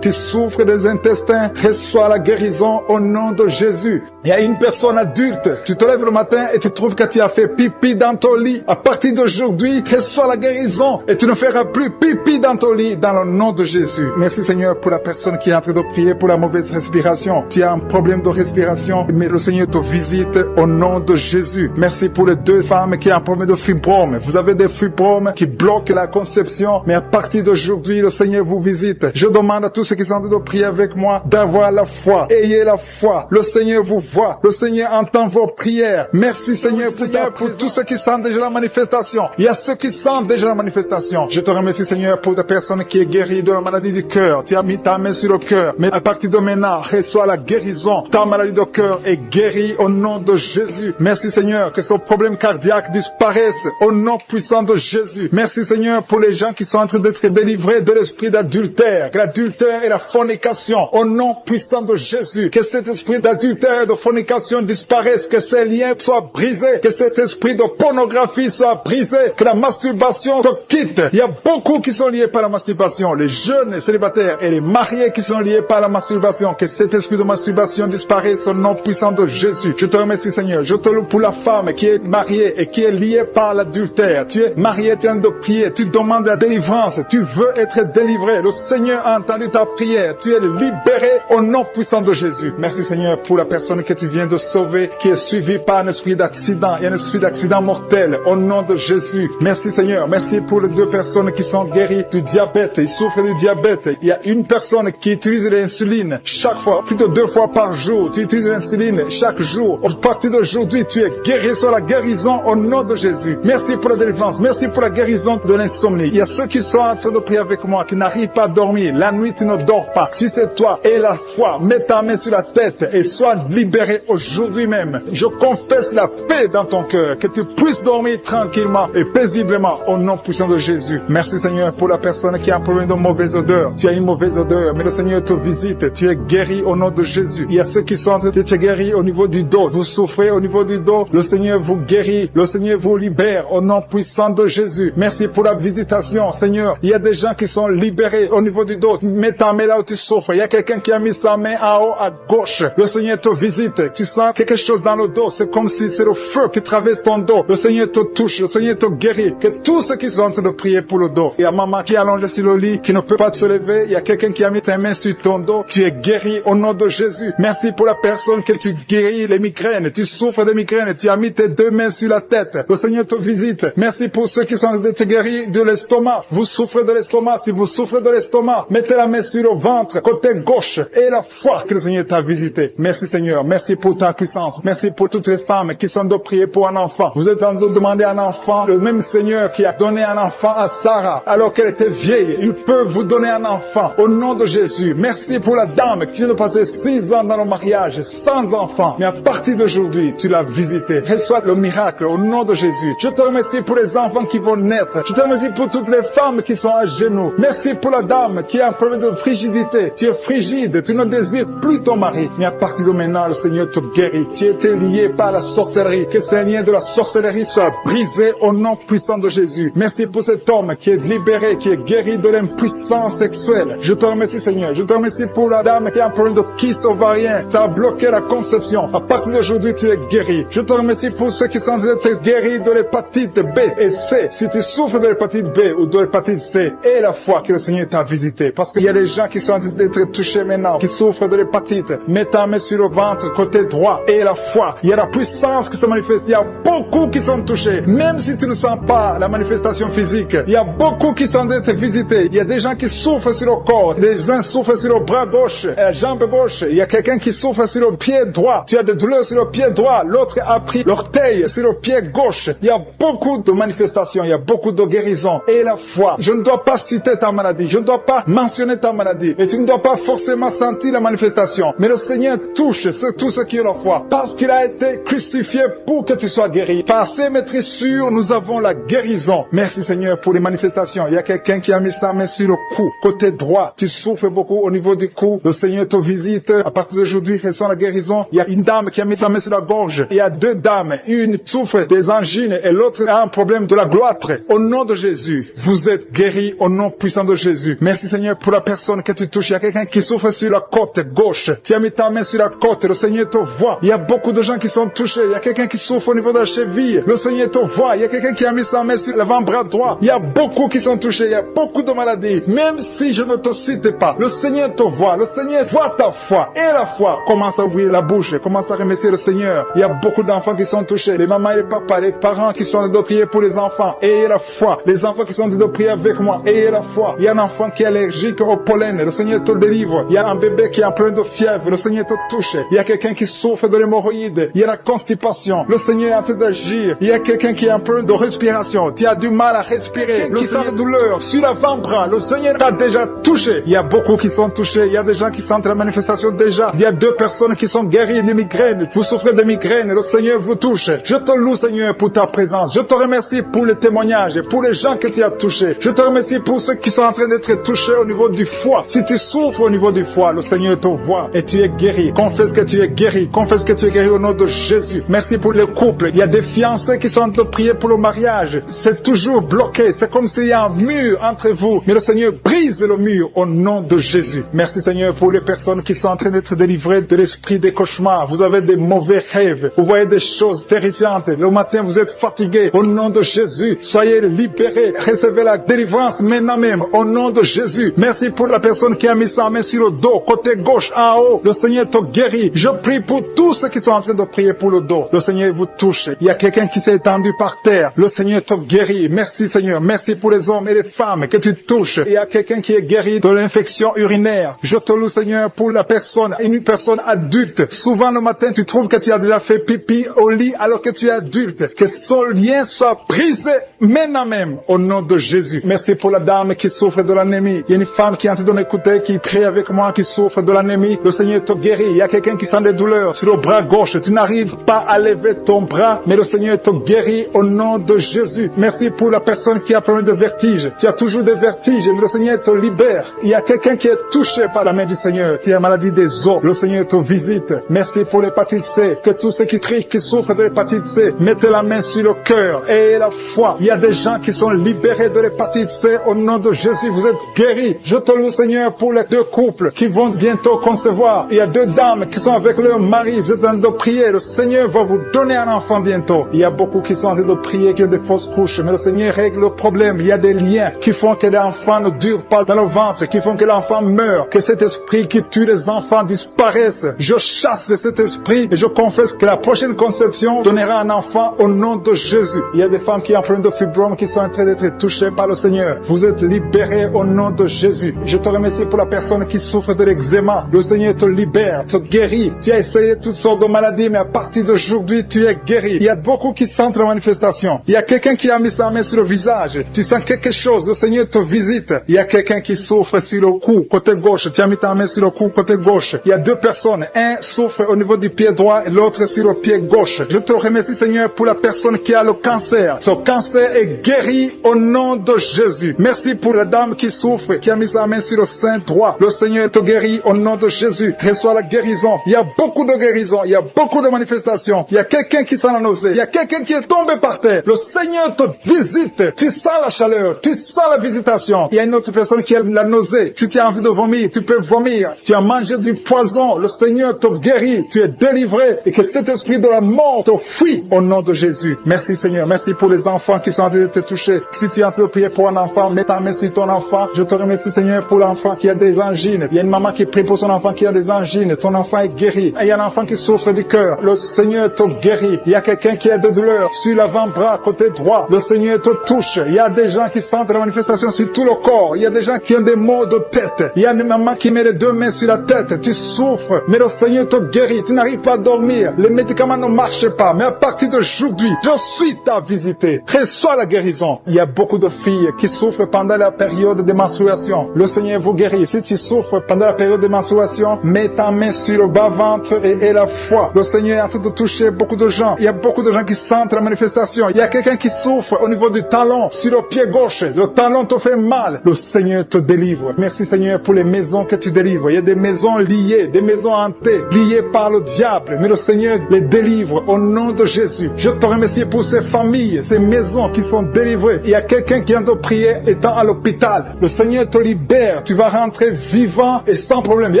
Tu souffres des intestins, reçois la guérison au nom de Jésus. Il y a une personne adulte, tu te lèves le matin et tu trouves que tu as fait pipi dans ton lit. À partir d'aujourd'hui, reçois la guérison et tu ne feras plus pipi dans ton lit dans le nom de Jésus. Merci Seigneur pour la personne qui est en train de prier pour la mauvaise respiration. Tu as un problème de respiration, mais le Seigneur te visite au nom de Jésus. Merci pour les deux femmes qui ont un problème de fibrome. Vous avez des fibromes qui bloquent la conception, mais à partir d'aujourd'hui, le Seigneur vous visite. Je demande à tous ceux qui sont en train de prier avec moi d'avoir la foi. Ayez la foi. Le Seigneur vous voit. Le Seigneur entend vos prières. Merci Seigneur pour tous ceux qui sentent déjà la manifestation. Il y a ceux qui sentent déjà la manifestation. Je te remercie Seigneur pour la personne qui est guérie de la maladie du cœur. Tu as mis ta main sur le cœur. Mais à partir de maintenant, reçois la guérison. Ta maladie de cœur est guérie au nom de Jésus. Merci Seigneur que ce problème cardiaque disparaisse au nom puissant de Jésus. Merci Seigneur pour les gens qui sont en train d'être délivrés de l'esprit d'adultère. L'adultère et la fornication au nom puissant de Jésus. Que cet esprit d'adultère et de fornication disparaisse, que ces liens soient brisés, que cet esprit de pornographie soit brisé, que la masturbation te quitte. Il y a beaucoup qui sont liés par la masturbation, les jeunes célibataires et les mariés qui sont liés par la masturbation. Que cet esprit de masturbation disparaisse au nom puissant de Jésus. Je te remercie Seigneur. Je te loue pour la femme qui est mariée et qui est liée par l'adultère. Tu es marié, tu es en train de prier, tu demandes la délivrance, tu veux être délivré. Le Seigneur a entendu ta prière. Tu es libéré au nom puissant de Jésus. Merci Seigneur pour la personne que tu viens de sauver, qui est suivie par un esprit d'accident. Il y a un esprit d'accident mortel au nom de Jésus. Merci Seigneur. Merci pour les deux personnes qui sont guéries du diabète. Ils souffrent du diabète. Il y a une personne qui utilise l'insuline chaque fois, plus de 2 fois par jour. Tu utilises l'insuline chaque jour. À partir d'aujourd'hui, tu es guéri sur la guérison au nom de Jésus. Merci pour la délivrance. Merci pour la guérison de l'insomnie. Il y a ceux qui sont en train de prier avec moi, qui n'arrivent pas à dormir. La nuit, tu ne dors pas. Si c'est toi, aie la foi. Mets ta main sur la tête et sois libéré aujourd'hui même. Je confesse la paix dans ton cœur. Que tu puisses dormir tranquillement et paisiblement au nom puissant de Jésus. Merci Seigneur pour la personne qui a un problème de mauvaise odeur. Tu as une mauvaise odeur, mais le Seigneur te visite. Tu es guéri au nom de Jésus. Il y a ceux qui sont en train de te guérir au niveau du dos. Vous souffrez au niveau du dos. Le Seigneur vous guérit. Le Seigneur vous libère au nom puissant de Jésus. Merci pour la visitation, Seigneur. Il y a des gens qui sont libérés au niveau du dos. Mets ta main là où tu souffres. Il y a quelqu'un qui a mis sa main en haut à gauche. Le Seigneur te visite. Tu sens quelque chose dans le dos. C'est comme si c'est le feu qui traverse ton dos. Le Seigneur te touche. Le Seigneur te guérit. Que tous ceux qui sont en train de prier pour le dos. Il y a maman qui est allongée sur le lit, qui ne peut pas se lever. Il y a quelqu'un qui a mis sa main sur ton dos. Tu es guéri au nom de Jésus. Merci pour la personne que tu guéris les migraines. Tu souffres de migraines. Tu as mis tes 2 mains sur la tête. Le Seigneur te visite. Merci pour ceux qui sont en train de te guérir de l'estomac. Vous souffrez de l'estomac. Si vous souffrez de l'estomac, mettez la main sur le ventre, côté gauche, et la foi que le Seigneur t'a visité. Merci Seigneur. Merci pour ta puissance. Merci pour toutes les femmes qui sont de prier pour un enfant. Vous êtes en train de demander un enfant. Le même Seigneur qui a donné un enfant à Sarah alors qu'elle était vieille, il peut vous donner un enfant au nom de Jésus. Merci pour la dame qui vient de passer 6 ans dans le mariage sans enfant. Mais à partir d'aujourd'hui, d'aujourd'hui, tu l'as visité. Reçois le miracle au nom de Jésus. Je te remercie pour les enfants qui vont naître. Je te remercie pour toutes les femmes qui sont à genoux. Merci pour la dame qui a un problème de frigidité. Tu es frigide, tu ne désires plus ton mari. Mais à partir de maintenant, le Seigneur te guérit. Tu étais lié par la sorcellerie. Que ces liens de la sorcellerie soient brisés au nom puissant de Jésus. Merci pour cet homme qui est libéré, qui est guéri de l'impuissance sexuelle. Je te remercie, Seigneur. Je te remercie pour la dame qui a un problème de kyste ovarien. Ça a bloqué la conception. À partir d'aujourd'hui, tu es guéri. Je te remercie pour ceux qui sont d'être guéris de l'hépatite B et C. Si tu souffres de l'hépatite B ou de l'hépatite C, et la foi que le Seigneur t'a visité. Parce qu'il y a des gens qui sont en train d'être touchés maintenant, qui souffrent de l'hépatite. Mets ta main sur le ventre, côté droit, et la foi. Il y a la puissance qui se manifeste. Il y a beaucoup qui sont touchés. Même si tu ne sens pas la manifestation physique, il y a beaucoup qui sont en train d'être visités. Il y a des gens qui souffrent sur le corps. Les uns souffrent sur le bras gauche, la jambe gauche. Il y a quelqu'un qui souffre sur le pied droit. Tu as des douleurs sur le pied droit. L'autre a pris l'orteil sur le pied gauche. Il y a beaucoup de manifestations. Il y a beaucoup de guérisons. Et la foi. Je ne dois pas citer ta maladie. Je ne dois pas mentionner ta maladie. Et tu ne dois pas forcément sentir la manifestation. Mais le Seigneur touche tous ceux qui ont la foi. Parce qu'il a été crucifié pour que tu sois guéri. Par ses maîtrissures, nous avons la guérison. Merci Seigneur pour les manifestations. Il y a quelqu'un qui a mis sa main sur le cou. Côté droit, tu souffres beaucoup au niveau du cou. Le Seigneur te visite. À partir d'aujourd'hui, reçois la guérison. Il y a une dame qui a mis sa main sur la gorge. Il y a deux dames. Une souffre des angines et l'autre a un problème de la gloître. Au nom de Jésus, vous êtes guéris au nom puissant de Jésus. Merci Seigneur pour la personne que tu touches. Il y a quelqu'un qui souffre sur la côte gauche. Tu as mis ta main sur la côte. Le Seigneur te voit. Il y a beaucoup de gens qui sont touchés. Il y a quelqu'un qui souffre au niveau de la cheville. Le Seigneur te voit. Il y a quelqu'un qui a mis sa main sur l'avant-bras droit. Il y a beaucoup qui sont touchés. Il y a beaucoup de maladies. Même si je ne te cite pas, le Seigneur te voit. Le Seigneur voit ta foi. Et la foi commence à ouvrir la bouche. Commence à remercier le Seigneur. Il y a beaucoup d'enfants qui sont touchés. Les mamans et les papas, les parents qui sont en train de prier pour les enfants. Et la foi. Les enfants qui sont en train de prier avec moi. Et la foi. Il y a un enfant qui est allergique au pollen. Le Seigneur te délivre. Il y a un bébé qui est en plein de fièvre. Le Seigneur te touche. Il y a quelqu'un qui souffre de l'hémorroïde. Il y a la constipation. Le Seigneur est en train d'agir. Il y a quelqu'un qui a un problème de respiration. Tu as du mal à respirer. Le Seigneur douleur sur l'avant-bras. Le Seigneur t'a déjà touché. Il y a beaucoup qui sont touchés. Il y a des gens qui sentent la manifestation déjà. Il y a deux personnes qui sont guéries de migraines. Vous souffrez de migraines. Le Seigneur vous touche. Je te loue, Seigneur, pour ta présence. Je te remercie pour les témoignages, pour les gens que tu as touchés. Je te remercie pour ceux qui sont en train d'être touchés au niveau du foie. Si tu souffres au niveau du foie, le Seigneur te voit et tu es guéri. Confesse que tu es guéri. Confesse que tu es guéri au nom de Jésus. Merci pour les couples. Il y a des fiancés qui sont en train de prier pour le mariage. C'est toujours bloqué. C'est comme s'il y a un mur entre vous. Mais le Seigneur brise le mur au nom de Jésus. Merci Seigneur pour les personnes qui sont en train d'être délivrées de l'esprit des cauchemars. Vous avez des mauvais rêves. Vous voyez des choses terrifiantes. Le matin, vous êtes fatigué. Au nom de Jésus, soyez libérés. Recevez la délivrance maintenant même. Au nom de Jésus. Merci pour la personne qui a mis sa main sur le dos, côté gauche, en haut. Le Seigneur te guérit. Je prie pour tous ceux qui sont en train de prier pour le dos. Le Seigneur vous touche. Il y a quelqu'un qui s'est étendu par terre. Le Seigneur te guérit. Merci Seigneur. Merci pour les hommes et les femmes que tu touches. Il y a quelqu'un qui est guéri de l'infection urinaire. Je te loue Seigneur pour la personne, une personne adulte. Souvent le matin, tu trouves que tu as déjà fait pipi au lit alors que tu es adulte. Que son lien soit brisé maintenant même au nom de Jésus. Merci pour la dame qui souffre de l'anémie. Il y a une femme qui est en train de m'écouter, qui prie avec moi, qui souffre de l'anémie. Le Seigneur te guérit. Il y a quelqu'un qui sent des douleurs sur le bras gauche. Tu n'arrives pas à lever ton bras, mais le Seigneur te guérit au nom de Jésus. Merci pour la personne qui a problème de vertige. Tu as toujours des vertiges, mais le Seigneur te libère. Il y a quelqu'un qui est touché par la main du Seigneur. Tu as maladie des os. Le Seigneur te visite. Merci pour l'hépatite C. Que tous ceux qui crient, qui souffrent de l'hépatite C, mettez la main sur le cœur et la foi. Il y a des gens qui sont libérés de l'hépatite C au nom de Jésus. Vous êtes guéris. Je te loue Seigneur pour les deux couples qui vont bientôt concevoir. Il y a deux dames qui sont avec leur mari. Vous êtes en train de prier. Le Seigneur va vous donner un enfant bientôt. Il y a beaucoup qui sont en train de prier, qui ont des fausses couches. Mais le Seigneur règle le problème. Il y a des liens qui font que l'enfant ne dure pas dans le ventre, qui font que l'enfant meurt, que cet esprit qui tue les enfants disparaisse. Je chasse cet esprit et je confesse que la prochaine conception donnera un enfant au nom de Jésus. Il y a des femmes qui ont un problème de fibrome qui sont en train d'être touchées par le Seigneur. Vous êtes libérés au nom de Jésus. Je te remercie pour la personne qui souffre de l'eczéma. Le Seigneur te libère, te guérit. Tu as essayé toutes sortes de maladies, mais à partir d'aujourd'hui, tu es guéri. Il y a beaucoup qui sentent la manifestation. Il y a quelqu'un qui a mis sa main sur le visage. Tu sens quelque chose. Le Seigneur te visite. Il y a quelqu'un qui souffre sur le cou, côté gauche. Tu as mis ta main sur le cou, côté gauche. Il y a deux personnes. Un souffre au niveau du pied droit et l'autre l'autre sur le pied gauche. Je te remercie, Seigneur, pour la personne qui a le cancer. Ce cancer est guéri au nom de Jésus. Merci pour la dame qui souffre, qui a mis sa main sur le sein droit. Le Seigneur te guérit au nom de Jésus. Reçois la guérison. Il y a beaucoup de guérisons. Il y a beaucoup de manifestations. Il y a quelqu'un qui sent la nausée. Il y a quelqu'un qui est tombé par terre. Le Seigneur te visite. Tu sens la chaleur. Tu sens la visitation. Il y a une autre personne qui a la nausée. Si tu as envie de vomir, tu peux vomir. Tu as mangé du poison. Le Seigneur te guérit. Tu es délivré. Et que cet esprit de la mort te fuit au nom de Jésus. Merci Seigneur. Merci pour les enfants qui sont en train de te toucher. Si tu es en train de prier pour un enfant, mets ta main sur ton enfant. Je te remercie Seigneur pour l'enfant qui a des angines. Il y a une maman qui prie pour son enfant qui a des angines. Ton enfant est guéri. Et il y a un enfant qui souffre du cœur. Le Seigneur te guérit. Il y a quelqu'un qui a de douleur sur l'avant-bras côté droit. Le Seigneur te touche. Il y a des gens qui sentent la manifestation sur tout le corps. Il y a des gens qui ont des maux de tête. Il y a une maman qui met les deux mains sur la tête. Tu souffres, mais le Seigneur te guérit. Tu n'arrives pas à dormir. Les médicaments ne marchent pas. Mais à partir d'aujourd'hui, je suis ta visité. Reçois la guérison. Il y a beaucoup de filles qui souffrent pendant la période de menstruation. Le Seigneur vous guérit. Si tu souffres pendant la période de menstruation, mets ta main sur le bas-ventre et la foi. Le Seigneur est en train de toucher beaucoup de gens. Il y a beaucoup de gens qui sentent la manifestation. Il y a quelqu'un qui souffre au niveau du talon, sur le pied gauche. Le talon te fait mal. Le Seigneur te délivre. Merci Seigneur pour les maisons que tu délivres. Il y a des maisons liées, des maisons hantées, liées par le diable. Mais le Seigneur les délivre au nom de Jésus. Je te remercie pour ces familles, ces maisons qui sont délivrées. Il y a quelqu'un qui vient de prier étant à l'hôpital. Le Seigneur te libère. Tu vas rentrer vivant et sans problème. Il y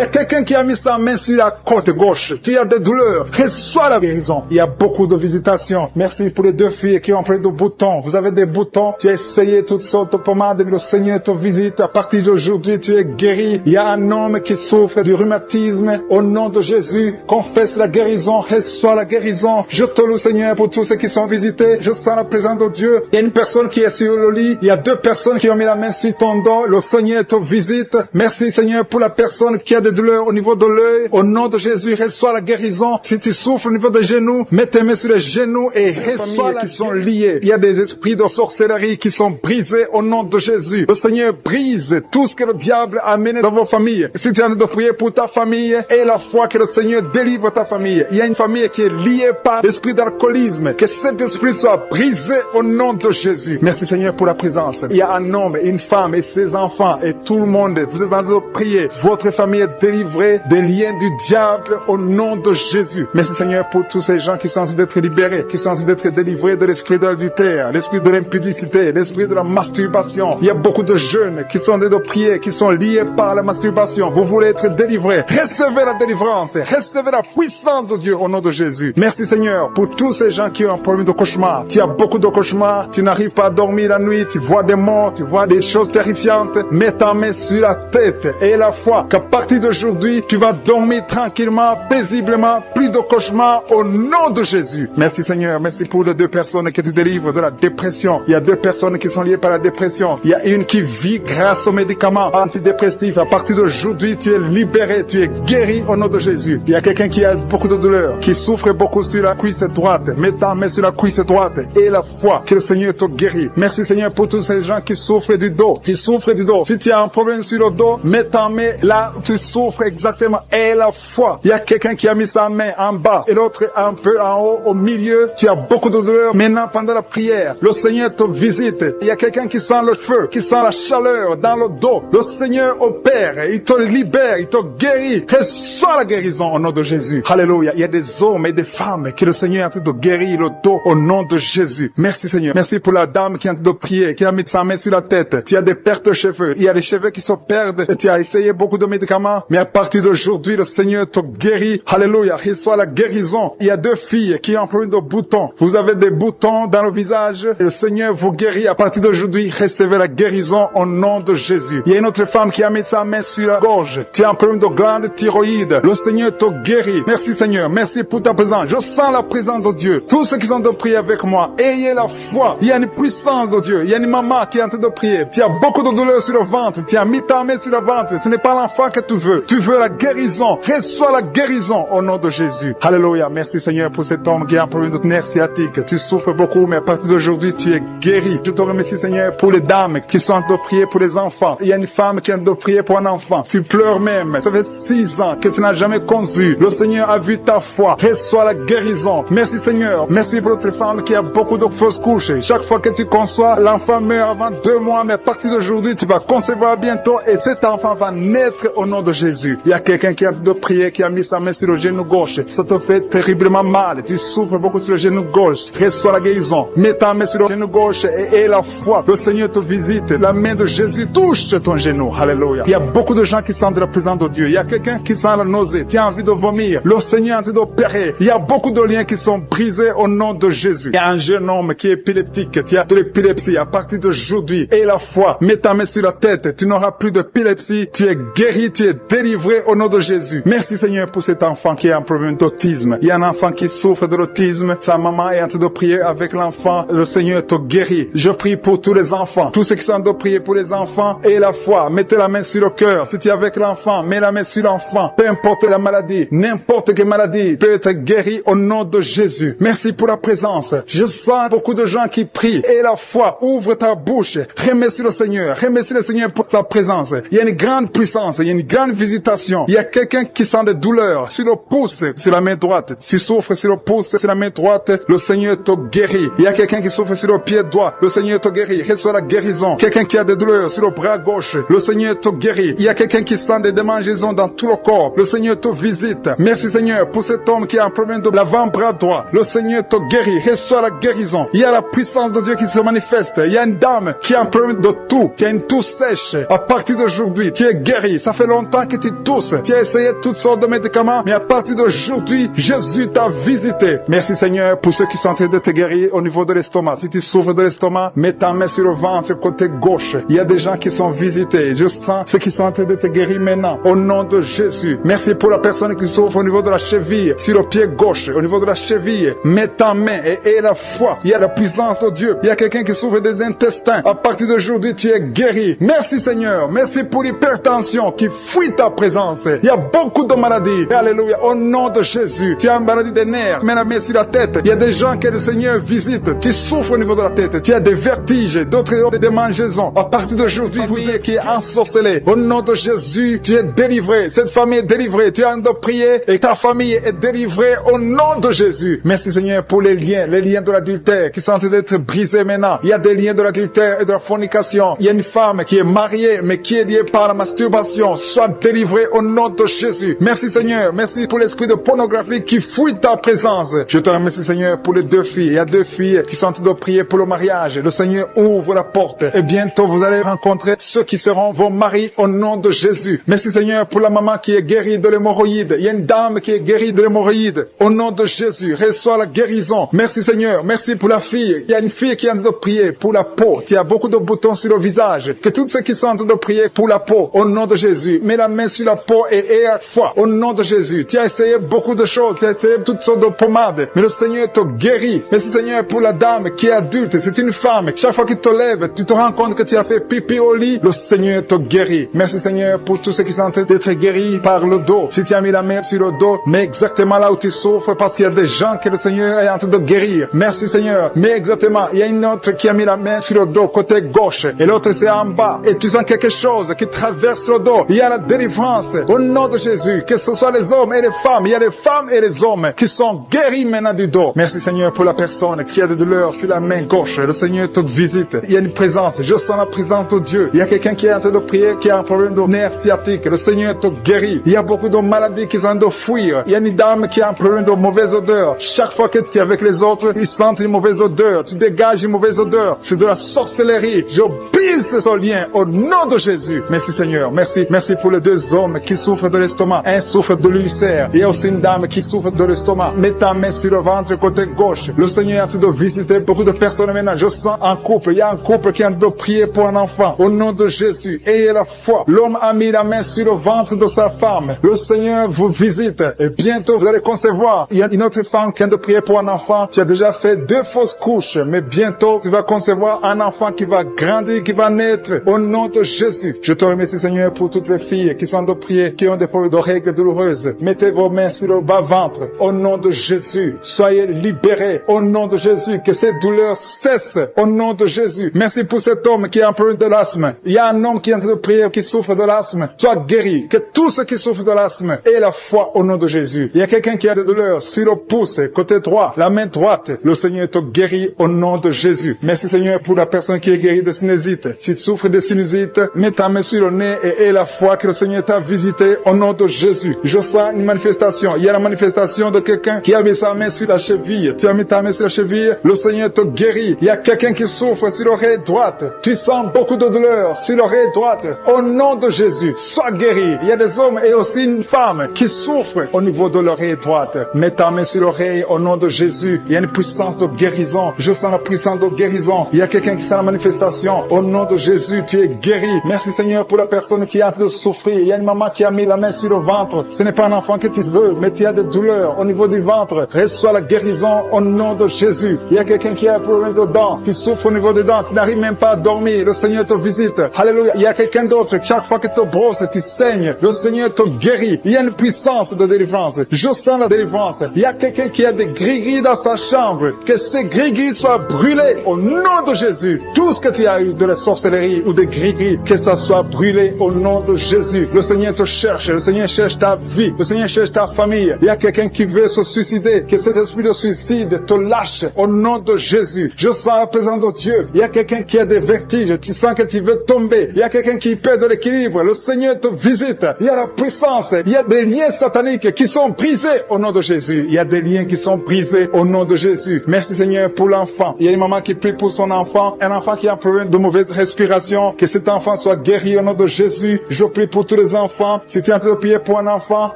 a quelqu'un qui a mis sa main sur la côte gauche. Tu as des douleurs. Reçois la guérison. Il y a beaucoup de visitations. Merci pour les deux filles qui ont pris de boutons. Vous avez des boutons. Tu as essayé toutes sortes de pommades, mais le Seigneur te visite. À partir d'aujourd'hui, tu es guéri. Il y a un homme qui souffre du rhumatisme. Au nom de Jésus, confesse la guérison. Reçois la guérison. Je te loue, Seigneur, pour tous ceux qui sont visités. Je sens la présence de Dieu. Il y a une personne qui est sur le lit. Il y a deux personnes qui ont mis la main sur ton dos. Le Seigneur te visite. Merci, Seigneur, pour la personne qui a des douleurs au niveau de l'œil. Au nom de Jésus, reçois la guérison. Si tu souffres au niveau des genoux, mets tes mains sur les genoux et reçois la qui sont liées. Il y a des esprits de sorcellerie qui sont brisés au nom de Jésus. Le Seigneur brise tout ce que le diable a amené dans vos familles. Si tu es en train de prier pour ta famille, et la foi que le Seigneur délivre ta famille. Il y a une famille qui est liée par l'esprit d'alcoolisme. Que cet esprit soit brisé au nom de Jésus. Merci Seigneur pour la présence. Il y a un homme, une femme et ses enfants et tout le monde. Vous êtes en train de prier. Votre famille est délivrée des liens du diable au nom de Jésus. Merci Seigneur pour tous ces gens qui sont en train d'être libérés, qui sont en train d'être délivrés de l'esprit de l'adultère, l'esprit de l'impudicité, l'esprit de la masturbation. Il y a beaucoup de jeunes qui sont en train de prier, qui sont liés par la masturbation. Vous voulez être délivrés. Recevez la délivrance. Recevez la puissance de Dieu au nom de Jésus. Merci Seigneur pour tous ces gens qui ont un problème de cauchemar. Tu as beaucoup de cauchemars. Tu n'arrives pas à dormir la nuit. Tu vois des morts. Tu vois des choses terrifiantes. Mets ta main sur la tête et la foi qu'à partir d'aujourd'hui, tu vas dormir tranquillement, paisiblement, plus de cauchemars au nom de Jésus. Merci Seigneur. Merci pour les deux personnes que tu délivres de la dépression. Il y a deux personnes qui sont liées par la dépression. Il y a une qui vit grâce aux médicaments antidépressifs. À partir d'aujourd'hui, tu es libéré. Tu es guéri au nom de Jésus. Il y a quelqu'un qui a beaucoup de douleur, qui souffre beaucoup sur la cuisse droite. Mets ta main sur la cuisse droite et la foi que le Seigneur te guérit. Merci Seigneur pour tous ces gens qui souffrent du dos. Tu souffres du dos. Si tu as un problème sur le dos, mets ta main là où tu souffres exactement et la foi. Il y a quelqu'un qui a mis sa main en bas et l'autre un peu en haut, au milieu. Tu as beaucoup de douleur. Maintenant, pendant la prière, le Seigneur te visite. Il y a quelqu'un qui sent le feu, qui sent la chaleur dans le dos. Le Seigneur opère. Il te libère. Il te guérit. Reçois la guérison au nom de Jésus. Alléluia. Il y a des hommes et des femmes que le Seigneur est en train de guérir le dos au nom de Jésus. Merci Seigneur. Merci pour la dame qui est en train de prier, qui a mis sa main sur la tête. Tu as des pertes de cheveux. Il y a des cheveux qui se perdent. Tu as essayé beaucoup de médicaments, mais à partir d'aujourd'hui, le Seigneur te guérit. Alléluia. Reçois la guérison. Il y a deux filles qui ont un problème de boutons. Vous avez des boutons dans le visage et le Seigneur vous guérit. À partir d'aujourd'hui, recevez la guérison au nom de Jésus. Il y a une autre femme qui a mis sa main sur la gorge. Tu as un problème de glande thyroïde. Le Seigneur te guérit. Merci Seigneur. Merci pour ta présence. Je sens la présence de Dieu. Tous ceux qui sont de prier avec moi, ayez la foi. Il y a une puissance de Dieu. Il y a une maman qui est en train de prier. Tu as beaucoup de douleur sur le ventre. Tu as mis ta main sur le ventre. Ce n'est pas l'enfant que tu veux. Tu veux la guérison. Reçois la guérison au nom de Jésus. Alléluia. Merci Seigneur pour cet homme qui a un problème de nerf sciatique. Tu souffres beaucoup, mais à partir d'aujourd'hui, tu es guéri. Je te remercie Seigneur pour les dames qui sont en train de prier pour les enfants. Il y a une femme qui est en train de prier pour un enfant. Tu pleures même. Ça fait 6 ans que tu n'as jamais conçu. Le Seigneur a vu ta foi. foi. Reçois la guérison. Merci Seigneur. Merci pour notre femme qui a beaucoup de fausses couches. Chaque fois que tu conçois, l'enfant meurt avant 2 mois, mais à partir d'aujourd'hui, tu vas concevoir bientôt et cet enfant va naître au nom de Jésus. Il y a quelqu'un qui a de prier, qui a mis sa main sur le genou gauche. Ça te fait terriblement mal. Tu souffres beaucoup sur le genou gauche. Reçois la guérison. Mets ta main sur le genou gauche et la foi. Le Seigneur te visite. La main de Jésus touche ton genou. Alléluia. Il y a beaucoup de gens qui sentent la présence de Dieu. Il y a quelqu'un qui sent la nausée. Tu as envie de vomir. Le Seigneur est en train d'opérer. Il y a beaucoup de liens qui sont brisés au nom de Jésus. Il y a un jeune homme qui est épileptique. Tu as de l'épilepsie à partir d'aujourd'hui. Et la foi. Mets ta main sur la tête. Tu n'auras plus d'épilepsie. Tu es guéri. Tu es délivré au nom de Jésus. Merci Seigneur pour cet enfant qui a un problème d'autisme. Il y a un enfant qui souffre de l'autisme. Sa maman est en train de prier avec l'enfant. Le Seigneur te guérit. Je prie pour tous les enfants. Tous ceux qui sont en train de prier pour les enfants et la foi. Mettez la main sur le cœur. Si tu es avec l'enfant, mets la main sur l'enfant. Peu importe la maladie, n'importe quelle maladie peut être guérie au nom de Jésus. Merci pour la présence. Je sens beaucoup de gens qui prient et la foi. Ouvre ta bouche. Remercie le Seigneur. Remercie le Seigneur pour sa présence. Il y a une grande puissance. Il y a une grande visitation. Il y a quelqu'un qui sent des douleurs sur le pouce, sur la main droite. Tu souffres sur le pouce, sur la main droite. Le Seigneur te guérit. Il y a quelqu'un qui souffre sur le pied droit. Le Seigneur te guérit. Reçois la guérison. Quelqu'un qui a des douleurs sur le bras gauche. Le Seigneur te guérit. Il y a quelqu'un qui sent des démangeaisons dans tout le corps. Le Seigneur te visite. Merci Seigneur pour cet homme qui a un problème de l'avant-bras droit. Le Seigneur te guérit. Reçois la guérison. Il y a la puissance de Dieu qui se manifeste. Il y a une dame qui a un problème de toux. Tu as une toux sèche. À partir d'aujourd'hui, tu es guéri. Ça fait longtemps que tu tousses. Tu as essayé toutes sortes de médicaments, mais à partir d'aujourd'hui, Jésus t'a visité. Merci Seigneur pour ceux qui sont en train de te guérir au niveau de l'estomac. Si tu souffres de l'estomac, mets ta main sur le ventre côté gauche. Il y a des gens qui sont visités. Je sens ceux qui sont en train de te guérir maintenant. Au nom de Jésus. Merci pour la personne qui souffre au niveau de la cheville, sur le pied gauche, au niveau de la cheville. Mets ta main et la foi. Il y a la puissance de Dieu. Il y a quelqu'un qui souffre des intestins. À partir d'aujourd'hui, tu es guéri. Merci Seigneur. Merci pour l'hypertension qui fuit ta présence. Il y a beaucoup de maladies. Alléluia. Au nom de Jésus. Tu as une maladie des nerfs. Mets la main sur la tête. Il y a des gens que le Seigneur visite. Tu souffres au niveau de la tête. Tu as des vertiges, d'autres ont des démangeaisons. À partir d'aujourd'hui, vous êtes qui est ensorcelé. Au nom de Jésus, tu es délivré. Cette famille est délivrée. Tu as de prier et ta famille est délivrée au nom de Jésus. Merci Seigneur pour les liens de l'adultère qui sont en train d'être brisés maintenant. Il y a des liens de l'adultère et de la fornication. Il y a une femme qui est mariée mais qui est liée par la masturbation. Sois délivrée au nom de Jésus. Merci Seigneur. Merci pour l'esprit de pornographie qui fuit ta présence. Je te remercie Seigneur pour les 2 filles. Il y a 2 filles qui sont en train de prier pour le mariage. Le Seigneur ouvre la porte et bientôt vous allez rencontrer ceux qui seront vos maris au nom de Jésus. Merci Seigneur pour la maman qui est guérie de l'hémorroïde. Il y a une dame qui est guérie de l'hémorroïde. Au nom de Jésus, reçois la guérison. Merci Seigneur. Merci pour la fille. Il y a une fille qui est en train de prier pour la peau. Il y a beaucoup de boutons sur le visage. Que tous ceux qui sont en train de prier pour la peau, au nom de Jésus, mets la main sur la peau et à foi. Au nom de Jésus. Tu as essayé beaucoup de choses. Tu as essayé toutes sortes de pommades. Mais le Seigneur te guérit. Merci Seigneur pour la dame qui est adulte. C'est une femme. Chaque fois qu'il te lève, tu te rends compte que tu as fait pipi au lit. Le Seigneur te guérit. Merci Seigneur pour tous ceux qui sont en train d'être guéris par le dos. Si tu as mis la main sur le dos, mets exactement là où tu souffres parce qu'il y a des gens que le Seigneur est en train de guérir. Merci Seigneur. Mais exactement, il y a une autre qui a mis la main sur le dos côté gauche et l'autre c'est en bas. Et tu sens quelque chose qui traverse le dos. Il y a la délivrance au nom de Jésus. Que ce soit les hommes et les femmes. Il y a les femmes et les hommes qui sont guéris maintenant du dos. Merci Seigneur pour la personne qui a des douleurs sur la main gauche. Le Seigneur te visite. Il y a une présence. Je sens la présence de Dieu. Il y a quelqu'un qui est en train de prier, qui a un problème de nerf sciatique. Le Seigneur te guérit. Il y a beaucoup de maladies qui sont de fuir. Il y a une dame qui a un problème de mauvaise odeur. Chaque fois que tu es avec les autres, ils sentent une mauvaise odeur. Tu dégages une mauvaise odeur. C'est de la sorcellerie. Je brise ce lien au nom de Jésus. Merci Seigneur. Merci. Merci pour les 2 hommes qui souffrent de l'estomac. Un souffre de l'ulcère. Il y a aussi une dame qui souffre de l'estomac. Mets ta main sur le ventre côté gauche. Le Seigneur est en train de visiter beaucoup de personnes maintenant. Je sens un couple. Il y a un couple qui est en train de prier pour un enfant. Au nom de Jésus. Ayez la foi. L'homme a mis la main sur le ventre de sa femme. Le Seigneur vous visite. Et bientôt vous allez concevoir. Il y a une autre femme qui est en train de prier pour un enfant. Tu as déjà fait 2 fausses couches. Mais bientôt tu vas concevoir un enfant qui va grandir, qui va naître. Au nom de Jésus. Je te remercie Seigneur pour toutes les filles qui sont en train de prier, qui ont des problèmes de règles douloureuses. Mettez vos mains sur le bas-ventre. Au nom de Jésus. Soyez libérés. Au nom de Jésus. Que ces douleurs cessent. Au nom de Jésus. Merci pour cet homme qui a un problème de l'asthme. Il y a un homme qui est en train de prier, qui souffre de l'asthme. Sois guéri. Que tous ceux qui souffrent de l'asthme aient la foi au nom de Jésus. Il y a a quelqu'un qui a des douleurs sur le pouce, côté droit, la main droite. Le Seigneur te guérit au nom de Jésus. Merci Seigneur pour la personne qui est guérie de sinusite. Si tu souffres de sinusite, mets ta main sur le nez et aie la foi que le Seigneur t'a visité au nom de Jésus. Je sens une manifestation. Il y a la manifestation de quelqu'un qui a mis sa main sur la cheville. Tu as mis ta main sur la cheville, le Seigneur te guérit. Il y a quelqu'un qui souffre sur l'oreille droite. Tu sens beaucoup de douleur sur l'oreille droite. Au nom de Jésus, sois guéri. Il y a des hommes et aussi une femme qui souffrent au niveau de l'oreille droite. Mets ta main sur l'oreille au nom de Jésus. Il y a une puissance de guérison. Je sens la puissance de guérison. Il y a quelqu'un qui sent la manifestation. Au nom de Jésus, tu es guéri. Merci Seigneur pour la personne qui a de souffrir. Il y a une maman qui a mis la main sur le ventre. Ce n'est pas un enfant que tu veux, mais tu as des douleurs au niveau du ventre. Reçois la guérison au nom de Jésus. Il y a quelqu'un qui a un problème de dents. Tu souffres au niveau des dents. Tu n'arrives même pas à dormir. Le Seigneur te visite. Alléluia. Il y a quelqu'un d'autre. Chaque fois que tu te brosses, tu saignes. Le Seigneur te guérit. Il y a une puissance de délivrance. Je sens la délivrance. Il y a quelqu'un qui a des gris-gris dans sa chambre. Que ces gris-gris soient brûlés au nom de Jésus. Tout ce que tu as eu de la sorcellerie ou des gris-gris, que ça soit brûlé au nom de Jésus. Le Seigneur te cherche. Le Seigneur cherche ta vie. Le Seigneur cherche ta famille. Il y a quelqu'un qui veut se suicider. Que cet esprit de suicide te lâche au nom de Jésus. Je sens la présence de Dieu. Il y a quelqu'un qui a des vertiges. Tu sens que tu veux tomber. Il y a quelqu'un qui perd de l'équilibre. Le Seigneur te visite. Il y a la puissance. Il y a des liens sataniques qui sont brisés au nom de Jésus. Il y a des liens qui sont brisés au nom de Jésus. Merci Seigneur pour l'enfant. Il y a une maman qui prie pour son enfant. Un enfant qui a un problème de mauvaise respiration. Que cet enfant soit guéri au nom de Jésus. Je prie pour tous les enfants. Si tu es en train de prier pour un enfant,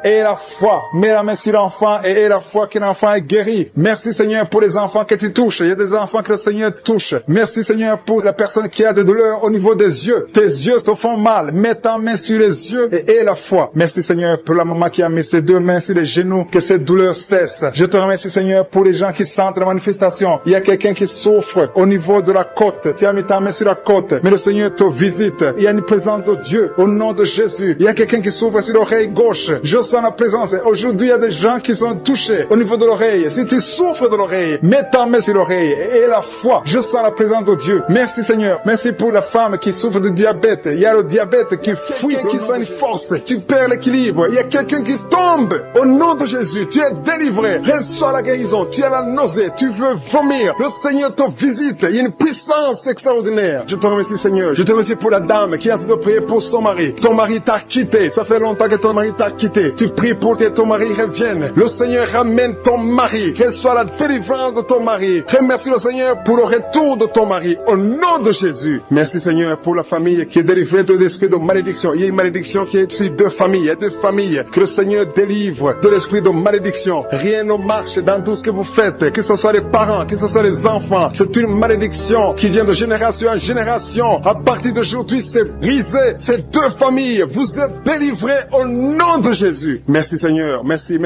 aie la foi. Mets la main sur l'enfant et aie la foi que l'enfant est guéri. Merci Seigneur pour les enfants que tu touches. Il y a des enfants que le Seigneur touche. Merci Seigneur pour la personne qui a des douleurs au niveau des yeux. Tes yeux te font mal. Mets ta main sur les yeux et aie la foi. Merci Seigneur pour la maman qui a mis ses deux mains sur les genoux. Que cette douleur cesse. Je te remercie Seigneur pour les gens qui sentent la manifestation. Il y a quelqu'un qui souffre au niveau de la côte. Tu as mis ta main sur la côte. Mais le Seigneur te visite. Il y a une présence de Dieu au nom de Jésus. Il y a quelqu'un qui souffre sur l'oreille gauche. Je sens la présence. Aujourd'hui, il y a des gens qui sont touchés au niveau de l'oreille. Si tu souffres de l'oreille, mets ta main sur l'oreille et la foi. Je sens la présence de Dieu. Merci Seigneur. Merci pour la femme qui souffre de diabète. Il y a le diabète qui fuit, qui sent une force. Tu perds l'équilibre. Il y a quelqu'un qui tombe. Au nom de Jésus, tu es délivré. Reçois la guérison. Tu as la nausée. Tu veux vomir. Le Seigneur te visite. Il y a une puissance extraordinaire. Je te remercie Seigneur. Je te remercie pour la dame qui est en train de prier pour son mari. Ton mari t'a quitté. Ça fait longtemps que ton mari t'a quitté. Tu pries pour que ton mari revienne. Le Seigneur ramène ton mari. Qu'elle soit la délivrance de ton mari. Remercie le Seigneur pour le retour de ton mari. Au nom de Jésus. Merci Seigneur pour la famille qui est délivrée de l'esprit de malédiction. Il y a une malédiction qui est sur deux familles. Il y a deux familles que le Seigneur délivre de l'esprit de malédiction. Rien ne marche dans tout ce que vous faites. Que ce soit les parents, que ce soit les enfants. C'est une malédiction qui vient de génération en génération. À partir d'aujourd'hui, c'est brisé. Ces deux familles, vous êtes délivrés au nom de Jésus. Merci Seigneur. Merci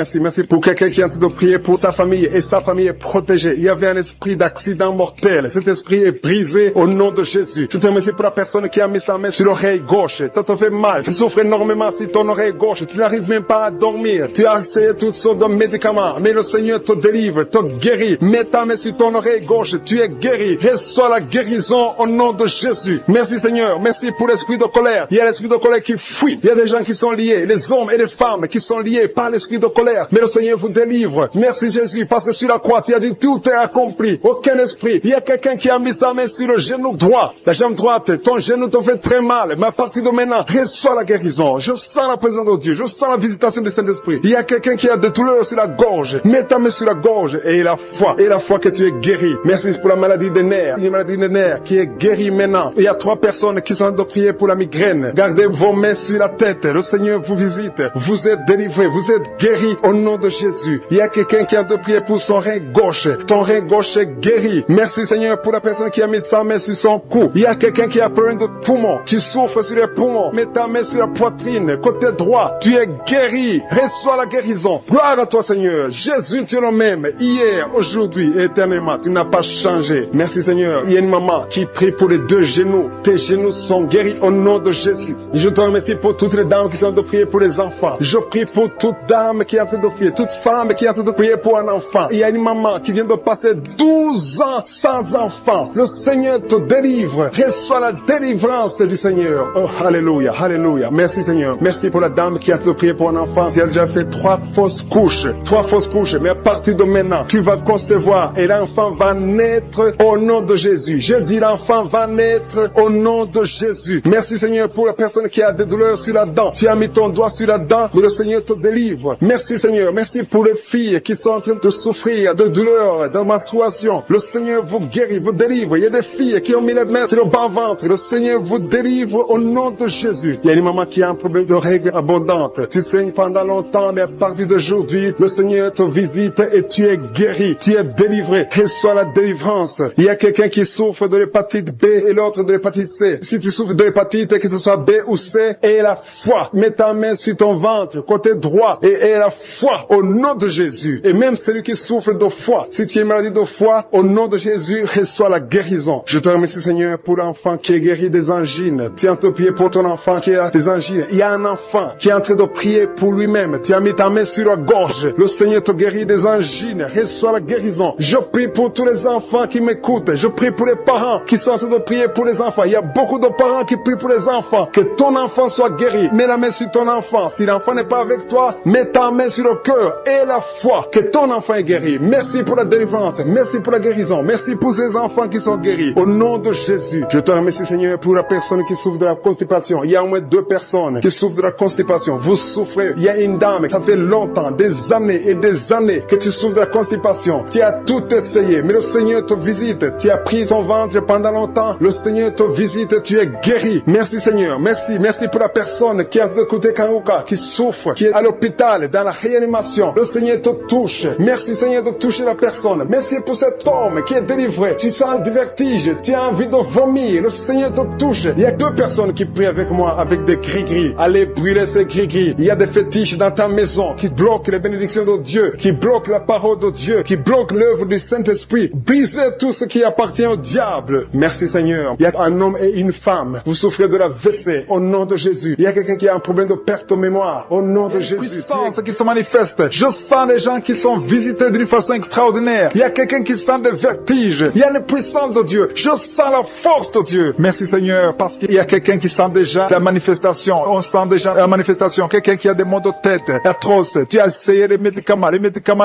pour quelqu'un qui est en train de prier pour sa famille et sa famille est protégée. Il y avait un esprit d'accident mortel. Cet esprit est brisé au nom de Jésus. Je te remercie pour la personne qui a mis sa main sur l'oreille gauche. Ça te fait mal. Tu souffres énormément sur ton oreille gauche. Tu n'arrives même pas à dormir. Tu as essayé toutes sortes de médicaments. Mais le Seigneur te délivre, te guérit. Mets ta main sur ton oreille gauche. Tu es guéri. Reçois la guérison au nom de Jésus. Merci Seigneur. Merci pour l'esprit de colère. Il y a l'esprit de colère qui fuit. Il y a des gens qui sont liés. Les hommes et les femmes qui sont liés par l'esprit de colère. Mais le Seigneur vous délivre. Merci Jésus. Parce que sur la croix, tu as dit tout est accompli. Aucun esprit. Il y a quelqu'un qui a mis sa main sur le genou droit. La jambe droite. Ton genou te fait très mal. Mais à partir de maintenant, reçois la guérison. Je sens la présence de Dieu. Je sens la visitation du Saint-Esprit. Il y a quelqu'un qui a des douleurs sur la gorge. Mets ta main sur la gorge et la foi. Et la foi que tu es guéri. Merci pour la maladie des nerfs. Il y a une maladie des nerfs qui est guérie maintenant. Il y a 3 personnes qui sont en train de prier pour la migraine. Gardez vos mains sur la tête. Le Seigneur vous visite. Vous êtes délivrés. Vous êtes guéris au nom de Jésus. Il y a quelqu'un qui a de prier pour son rein gauche. Ton rein gauche est guéri. Merci Seigneur pour la personne qui a mis sa main sur son cou. Il y a quelqu'un qui a problème de poumon. Tu souffres sur les poumons. Mets ta main sur la poitrine. Côté droit. Tu es guéri. Reçois la guérison. Gloire à toi Seigneur. Jésus, tu es le même. Hier, aujourd'hui, éternellement. Tu n'as pas changé. Merci Seigneur. Il y a une maman qui prie pour les 2 genoux. Tes genoux sont guéris au nom de Jésus. Et je te remercie pour toutes les dames qui sont en train de prier pour les enfants. Je prie pour toute dame qui est en train de prier. Toute femme qui est en train de prier pour un enfant. Il y a une maman qui vient de passer 12 ans sans enfant. Le Seigneur te délivre. Reçois la délivrance du Seigneur. Oh, alléluia, alléluia. Merci Seigneur. Merci pour la dame qui est en train de prier pour un enfant. Si elle a déjà fait 3 fausses couches. 3 fausses couches. Mais à partir de maintenant, tu vas concevoir et l'enfant va naître au nom de Jésus. Je dis l'enfant va naître au nom de Jésus. Merci Seigneur pour la personne qui a des douleurs sur la dent. Tu as mis ton doigt sur la dent, mais le Seigneur te délivre. Merci Seigneur. Merci pour les filles qui sont en train de souffrir de douleurs, de menstruation. Le Seigneur vous guérit, vous délivre. Il y a des filles qui ont mis les mains sur le bas-ventre. Le Seigneur vous délivre au nom de Jésus. Il y a une maman qui a un problème de règles abondantes. Tu saignes pendant longtemps, mais à partir d'aujourd'hui, le Seigneur te visite et tu es guéri. Tu es délivré. Reçois la délivrance. Il y a quelqu'un qui souffre de l'hépatite B et l'autre de l'hépatite C. Si tu souffres de l'hépatite, que ce soit B ou C, aie la foi. Mets ta main sur ton ventre, côté droit, et aie la foi au nom de Jésus. Et même celui qui souffre de foie, si tu es maladie de foie, au nom de Jésus, reçois la guérison. Je te remercie Seigneur pour l'enfant qui est guéri des angines. Tu es en train de prier pour ton enfant qui a des angines. Il y a un enfant qui est en train de prier pour lui-même. Tu as mis ta main sur la gorge. Le Seigneur te guérit des angines. Reçois la guérison. Je prie pour tous les enfants qui m'écoutent. Je prie pour les parents qui sont en train de prier pour les enfants. Il y a beaucoup de parents qui prient pour les enfants. Que ton enfant soit guéri. Mets la main sur ton enfant. Si l'enfant n'est pas avec toi, mets ta main sur le cœur et la foi. Que ton enfant est guéri. Merci pour la délivrance. Merci pour la guérison. Merci pour ces enfants qui sont guéris. Au nom de Jésus, je te remercie Seigneur pour la personne qui souffre de la constipation. Il y a au moins 2 personnes qui souffrent de la constipation. Vous souffrez. Il y a une dame, ça fait longtemps, des années et des années que tu souffres de la constipation. Tu as tout essayé, mais le Seigneur te visite. Tu as pris ton ventre pendant longtemps. Le Seigneur te visite. Tu es guéri. Merci Seigneur. Merci. Merci pour la personne qui a de côté Kanouka, qui souffre, qui est à l'hôpital, dans la réanimation. Le Seigneur te touche. Merci Seigneur de toucher la personne. Merci pour cet homme qui est délivré. Tu sens du vertige. Tu as envie de vomir. Le Seigneur te touche. Il y a 2 personnes qui prient avec moi avec des gris-gris. Allez brûler ces gris-gris. Il y a des fétiches dans ta maison qui bloquent les bénédictions de Dieu, qui bloquent la parole de Dieu, qui bloquent l'œuvre du Saint-Esprit. Brisez tout ce qui appartient au diable. Merci Seigneur. Il y a un homme et une femme. Vous souffrez de la WC au nom de Jésus. Il y a quelqu'un qui a un problème de perte de mémoire au nom de Jésus. Puissance qui se manifeste. Je sens des gens qui sont visités d'une façon extraordinaire. Il y a quelqu'un qui sent des vertiges. Il y a une puissance de Dieu. Je sens la force de Dieu. Merci Seigneur parce qu'il y a quelqu'un qui sent déjà la manifestation. On sent déjà la manifestation. Quelqu'un qui a des maux de tête atroces. Tu as essayé les médicaments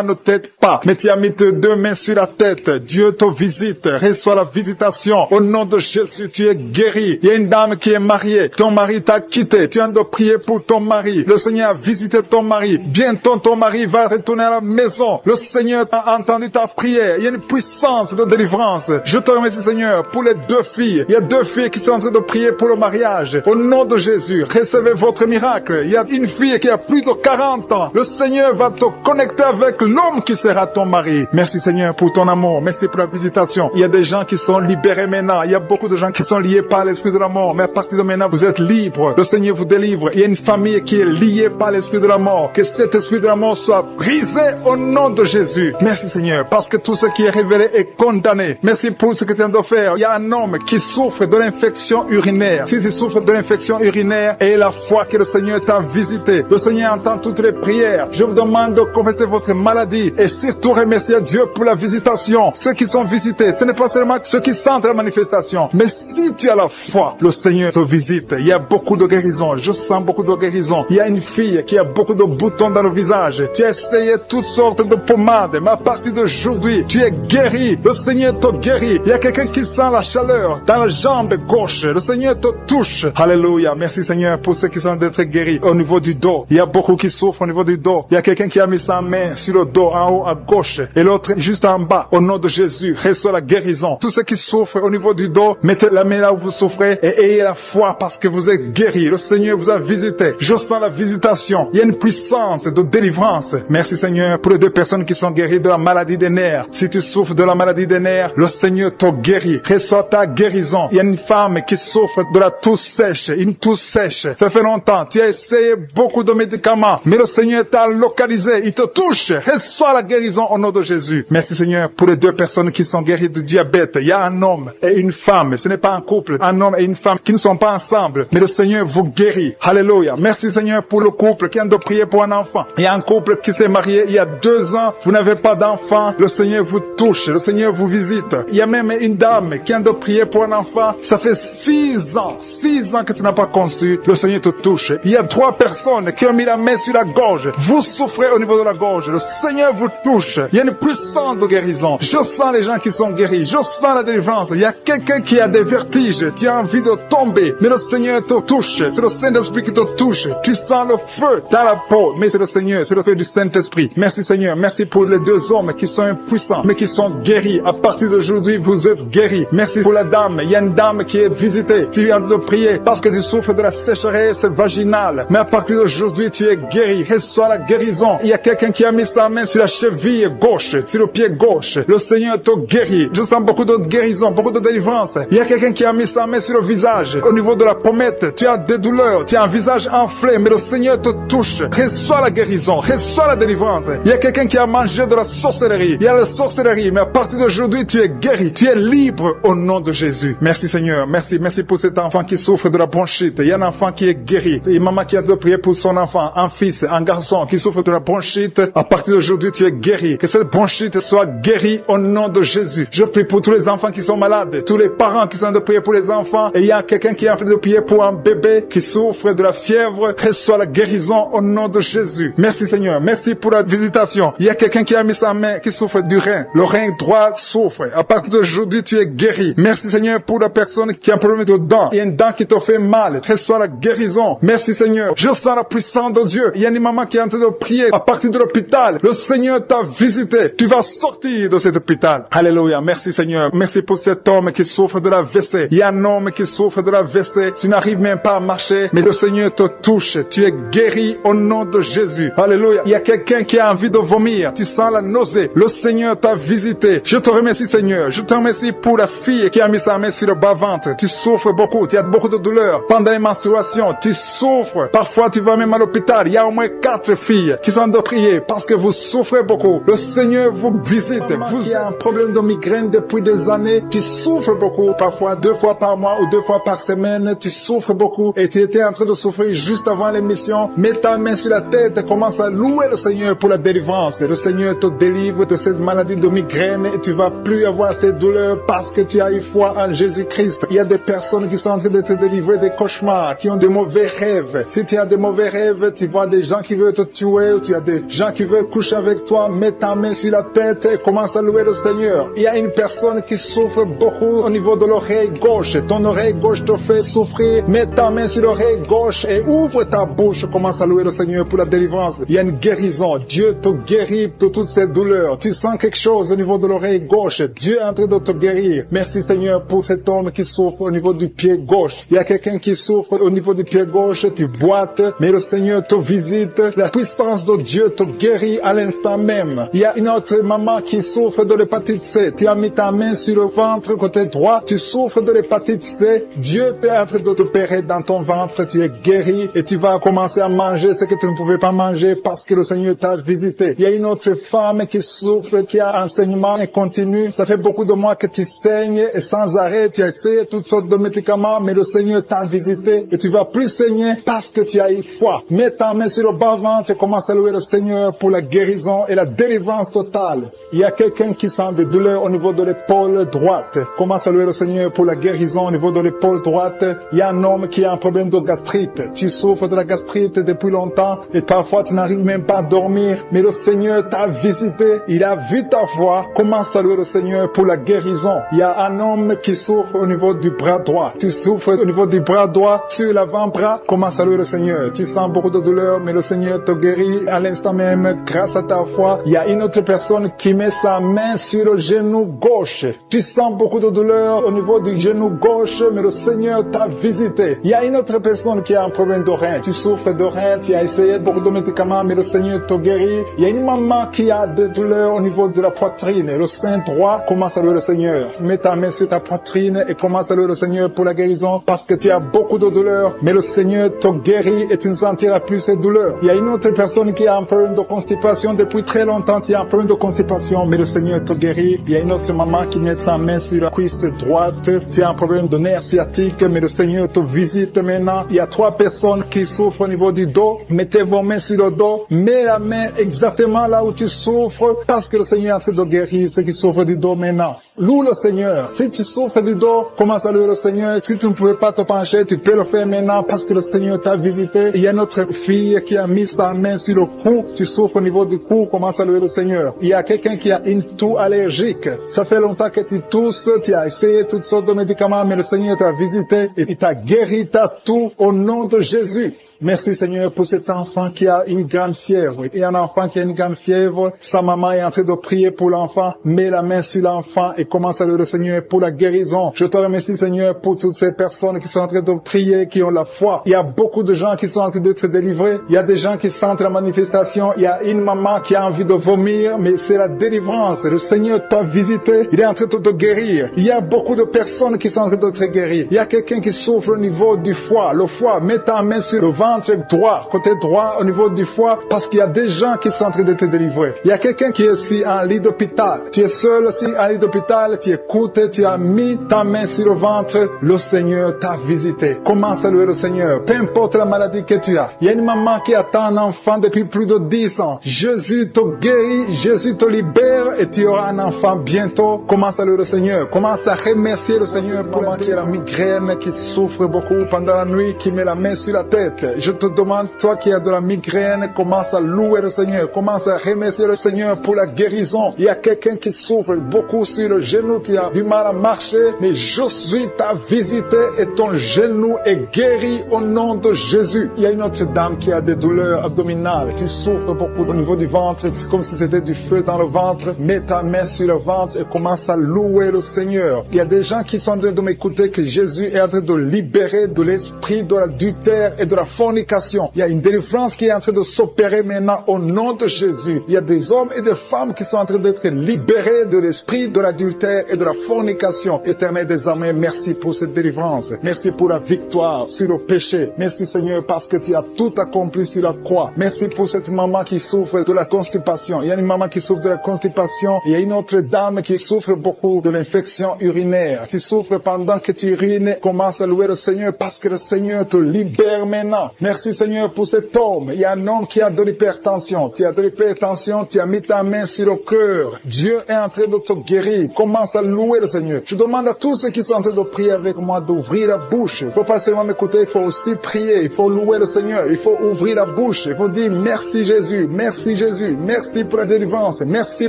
ne t'aident pas. Mais tu as mis tes 2 mains sur la tête. Dieu te visite. Reçois la visitation. Au nom de Jésus, tu es guéri. Il y a une dame qui est mariée. Ton mari t'a quitté. Tu as de prier pour ton mari. Le Seigneur a visité ton mari. Bientôt ton mari va retourner à la maison. Le Seigneur a entendu ta prière. Il y a une puissance de délivrance. Je te remercie Seigneur pour les 2 filles. Il y a 2 filles qui sont en train de prier pour le mariage. Au nom de Jésus, recevez votre miracle. Il y a une fille qui a plus de 40 ans. Le Seigneur va te connecter avec l'homme qui sera ton mari. Merci Seigneur pour ton amour. Merci pour la visitation. Il y a des gens qui sont libérés maintenant. Il y a beaucoup de gens qui sont liés par l'esprit de la mort. Mais à partir de maintenant, vous êtes libres. Le Seigneur vous délivre. Il y a une famille qui est liée par l'esprit de la mort. Que cet esprit de la mort soit brisé au nom de Jésus. Merci Seigneur parce que tout ce qui est révélé est condamné. Merci pour ce que tu viens de faire. Il y a un homme qui souffre de l'infection urinaire. Si tu souffres de l'infection urinaire, et la foi que le Seigneur t'a visité. Le Seigneur entend toutes les prières. Je vous demande de confesser votre maladie et surtout remercier Dieu pour la visitation. Ceux qui sont visités, ce n'est pas seulement ceux qui sentent la manifestation, mais si tu as la foi, le Seigneur te visite. Il y a beaucoup de guérison. Je sens beaucoup de guérison. Il y a une fille qui a beaucoup de boutons dans le visage. Tu as essayé toutes sortes de pommades, mais à partir d'aujourd'hui, tu es guéri. Le Seigneur te guérit. Il y a quelqu'un qui sent la chaleur dans la jambe gauche. Le Seigneur te touche. Alléluia. Merci Seigneur pour ceux qui sont d'être guéris au niveau du dos. Il y a beaucoup qui souffrent au niveau du dos. Il y a quelqu'un qui a mis sa main sur le dos en haut à gauche et l'autre juste en bas. Au nom de Jésus, reçois la guérison. Tous ceux qui souffrent au niveau du dos, mettez la main là où vous souffrez et ayez la foi parce que vous êtes guéris. Le Seigneur vous a visité. Je sens la visitation. Il y a une puissance de délivrance. Merci Seigneur pour les 2 personnes qui sont guéries de la maladie des nerfs. Si tu souffres de la maladie des nerfs, le Seigneur te guérit. Reçois ta guérison. Il y a une femme qui souffre de la toux sèche. Une toux sèche. Ça fait longtemps. Tu as essayé beaucoup de médicaments, mais le Seigneur t'a localisé. Il te touche. Reçois la guérison au nom de Jésus. Merci Seigneur pour les 2 personnes qui sont guéries du diabète. Il y a un homme et une femme. Ce n'est pas un couple. Un homme et une femme qui ne sont pas ensemble. Mais le Seigneur vous guérit. Alléluia. Merci Seigneur pour le couple qui vient de prier pour un enfant. Il y a un couple qui s'est marié il y a 2 ans. Vous n'avez pas d'enfant. Le Seigneur vous touche. Le Seigneur vous visite. Il y a même une dame qui vient de prier pour un enfant. Ça fait 6 ans. 6 ans que tu n'as pas conçu. Le Seigneur te touche. Il y a 3 personnes qui ont mis la main sur la gorge. Vous souffrez au niveau de la gorge. Le Seigneur vous touche. Il y a une puissance de guérison. Je sens les gens qui sont guéris. Je sens la délivrance. Il y a quelqu'un qui a des vertiges. Tu as envie de tomber. Mais le Seigneur te touche. C'est le Saint-Esprit qui te touche. Tu sens le feu dans la peau. Mais c'est le Seigneur. C'est le feu du Saint-Esprit. Merci Seigneur. Merci pour les deux hommes qui sont impuissants, mais qui sont guéris. À partir d'aujourd'hui, vous êtes guéris. Merci pour la dame. Il y a une dame qui est visitée. Tu viens de prier parce que tu souffres de la sécheresse vaginale. Mais à partir d'aujourd'hui, tu es guéri. Reçois la guérison. Il y a quelqu'un qui a mis sa main sur la cheville gauche, sur le pied gauche. Le Seigneur te guérit. Je sens beaucoup de guérison, beaucoup de délivrance. Il y a quelqu'un qui a mis sa main sur le visage. Au niveau de la pommette, tu as des douleurs. Tu as un visage enflé, mais le Seigneur te touche. Reçois la guérison. Reçois la délivrance. Il y a quelqu'un qui a mangé de la sorcellerie. Il y a la sorcellerie, mais à partir d'aujourd'hui, tu es guéri. Tu es libre au nom de Jésus. Merci Seigneur. Merci. Merci pour cet enfant qui souffre de la bronchite. Il y a un enfant qui est guéri. Et maman qui a de prier pour son enfant, un fils, un garçon qui souffre de la bronchite. À partir d'aujourd'hui, tu es guéri. Que cette bronchite soit guérie au nom de Jésus. Je prie pour tous les enfants qui sont malades, tous les parents qui sont de prier pour les enfants. Et il y a quelqu'un qui est en train de prier pour un bébé qui souffre de la fièvre. Reçois la guérison au nom de Jésus. Merci Seigneur. Merci pour la visitation. Il y a quelqu'un qui a mis sa main qui souffre du rein. Le rein droit souffre. À partir d'aujourd'hui, tu es guéri. Merci Seigneur pour la personne qui a un problème de dents. Il y a une dent qui te fait mal. Reçois la guérison. Merci Seigneur. Je sens la puissance de Dieu. Il y a une maman qui est en train de prier à partir de l'hôpital. Le Seigneur t'a visité. Tu vas sortir de cet hôpital. Alléluia. Merci Seigneur. Merci pour cet homme qui souffre de la WC. Il y a un homme qui souffre de la WC. Tu n'arrives même pas à marcher, mais le Seigneur te touche. Tu es guéri au nom de Jésus. Alléluia. Il y a quelqu'un qui a envie de vomir. Tu sens la nausée. Le Seigneur t'a visité. Je te remercie Seigneur. Je te remercie pour la fille qui a mis sa main sur le bas-ventre. Tu souffres beaucoup. Tu as beaucoup de douleurs. Pendant les menstruations, tu souffres. Parfois, tu vas même à l'hôpital. Il y a au moins 4 filles qui sont de prier parce que vous souffrez beaucoup. Le Seigneur vous visite. Vous avez un problème de migraine depuis des années. Tu souffres beaucoup. Parfois 2 fois par mois ou 2 fois par semaine. Tu souffres beaucoup et tu étais en train de souffrir juste avant l'émission. Mets ta main sur la tête et commence à louer le Seigneur pour la délivrance. Le Seigneur te délivre de cette maladie de migraine et tu vas plus avoir ces douleurs parce que tu as eu foi en Jésus-Christ. Il y a des personnes qui sont en train de te délivrer des cauchemars, qui ont de mauvais rêves. Si tu as de mauvais rêves, tu vois des gens qui veulent te tuer ou tu as des gens qui veulent coucher avec toi, mets ta main sur la tête et commence à louer le Seigneur. Il y a une personne qui souffre beaucoup au niveau de l'oreille gauche. Ton oreille gauche te fait souffrir. Mets ta main sur l'oreille gauche et ouvre ta bouche. Commence à louer le Seigneur pour la délivrance. Il y a une guérison. Dieu te guérit de toutes ces douleurs. Tu sens quelque chose au niveau de l'oreille gauche. Dieu est en train de te guérir. Merci Seigneur pour cet homme qui souffre au niveau du pied gauche. Il y a quelqu'un qui souffre au niveau du pied gauche. Tu boites, mais le Seigneur te visite. La puissance de Dieu te guérit à l'instant même. Il y a une autre maman qui souffre de l'hépatite C. Tu as mis ta main sur le ventre côté droit. Tu souffres de l'hépatite C. Dieu est en train de t'opérer dans ton ventre. Tu es guéri et tu vas commencer à manger ce que tu ne pouvais pas manger parce que le Seigneur t'a visité. Il y a une autre femme qui souffre, qui a un saignement continu. Ça fait beaucoup de mois que tu saignes et sans arrêt, tu as essayé toutes sortes de médicaments, mais le Seigneur t'a visité et tu vas plus saigner parce que tu as eu foi. Mets ta main sur le bas-ventre et commence à louer le Seigneur pour la guérison et la délivrance totale. Il y a quelqu'un qui sent des douleurs au niveau de l'épaule droite. Commence à louer le Seigneur pour la guérison au niveau de l'épaule droite. Il y a un homme qui a un problème de gastrite. Tu souffres de la gastrite depuis longtemps et parfois tu n'arrives même pas à dormir. Mais le Seigneur t'a visité. Il a vu ta foi. Commence à louer le Seigneur pour la guérison. Il y a un homme qui souffre au niveau du bras droit. Tu souffres au niveau du bras droit sur l'avant-bras. Commence à louer le Seigneur. Tu sens beaucoup de douleur, mais le Seigneur te guérit à l'instant même grâce à ta foi. Il y a une autre personne qui met sa main sur le genou gauche. Tu sens beaucoup de douleur au niveau du genou gauche, mais le Seigneur t'a visité. Il y a une autre personne qui a un problème de rein. Tu souffres de rein, tu as essayé beaucoup de médicaments, mais le Seigneur te guérit. Il y a une maman qui a des douleurs au niveau de la poitrine. Le sein droit, commence à louer le Seigneur. Mets ta main sur ta poitrine et commence à louer le Seigneur pour la guérison parce que tu as beaucoup de douleurs, mais le Seigneur te guérit et tu ne sentiras plus ces douleurs. Il y a une autre personne qui a un problème de constipation depuis très longtemps. Tu as un problème de constipation, mais le Seigneur te guérit. Il y a une autre maman qui met sa main sur la cuisse droite. Tu as un problème de nerf sciatique, mais le Seigneur te visite maintenant. Il y a 3 personnes qui souffrent au niveau du dos. Mettez vos mains sur le dos. Mets la main exactement là où tu souffres parce que le Seigneur est en train de guérir ceux qui souffrent du dos maintenant. Loue le Seigneur. Si tu souffres du dos, commence à louer le Seigneur. Si tu ne pouvais pas te pencher, tu peux le faire maintenant parce que le Seigneur t'a visité. Il y a notre fille qui a mis sa main sur le cou. Tu souffres au niveau du cou. Commence à louer le Seigneur. Il y a quelqu'un qui a une toux allergique. Ça fait longtemps que tu tousses. Tu as essayé toutes sortes de médicaments, mais le Seigneur t'a visité et il t'a guéri ta toux au nom de Jésus. Merci Seigneur pour cet enfant qui a une grande fièvre. Il y a un enfant qui a une grande fièvre. Sa maman est en train de prier pour l'enfant. Mets la main sur l'enfant et commence à louer le Seigneur pour la guérison. Je te remercie Seigneur pour toutes ces personnes qui sont en train de prier, qui ont la foi. Il y a beaucoup de gens qui sont en train d'être délivrés. Il y a des gens qui sentent la manifestation. Il y a une maman qui a envie de vomir, mais c'est la délivrance. Le Seigneur t'a visité. Il est en train de te guérir. Il y a beaucoup de personnes qui sont en train de te guérir. Il y a quelqu'un qui souffre au niveau du foie. Le foie, mets ta main sur le ventre droit, côté droit au niveau du foie, parce qu'il y a des gens qui sont en train de te délivrer. Il y a quelqu'un qui est aussi en lit d'hôpital. Tu es seul aussi en lit d'hôpital, tu écoutes, tu as mis ta main sur le ventre, le Seigneur t'a visité. Commence à louer le Seigneur, peu importe la maladie que tu as. Il y a une maman qui attend un enfant depuis plus de 10 ans. Jésus te guérit, Jésus te libère et tu auras un enfant bientôt. Commence à louer le Seigneur. Commence à remercier le Seigneur pour la qui a la migraine, qui souffre beaucoup pendant la nuit, qui met la main sur la tête. Je te demande, toi qui as de la migraine, commence à louer le Seigneur, commence à remercier le Seigneur pour la guérison. Il y a quelqu'un qui souffre beaucoup sur le genou, tu as du mal à marcher, mais je suis ta visité et ton genou est guéri au nom de Jésus. Il y a une autre dame qui a des douleurs abdominales, tu souffres beaucoup au niveau du ventre, c'est comme si c'était du feu dans le ventre. Mets ta main sur le ventre et commence à louer le Seigneur. Il y a des gens qui sont en train de m'écouter que Jésus est en train de libérer de l'esprit de l'adultère et de la fornication. Il y a une délivrance qui est en train de s'opérer maintenant au nom de Jésus. Il y a des hommes et des femmes qui sont en train d'être libérés de l'esprit de l'adultère et de la fornication. Éternel des armées, merci pour cette délivrance. Merci pour la victoire sur le péché. Merci Seigneur parce que tu as tout accompli sur la croix. Merci pour cette maman qui souffre de la constipation. Il y a une maman qui souffre de la constipation. Il y a une autre dame qui souffre beaucoup de l'infection urinaire. Tu souffres pendant que tu urines. Commence à louer le Seigneur parce que le Seigneur te libère maintenant. Merci Seigneur pour cet homme. Il y a un homme qui a de l'hypertension. Tu as de l'hypertension, tu as mis ta main sur le cœur. Dieu est en train de te guérir. Commence à louer le Seigneur. Je demande à tous ceux qui sont en train de prier avec moi d'ouvrir la bouche. Il ne faut pas seulement m'écouter, il faut aussi prier. Il faut louer le Seigneur. Il faut ouvrir la bouche. Il faut dire merci Jésus, merci Jésus, merci pour la délivrance, merci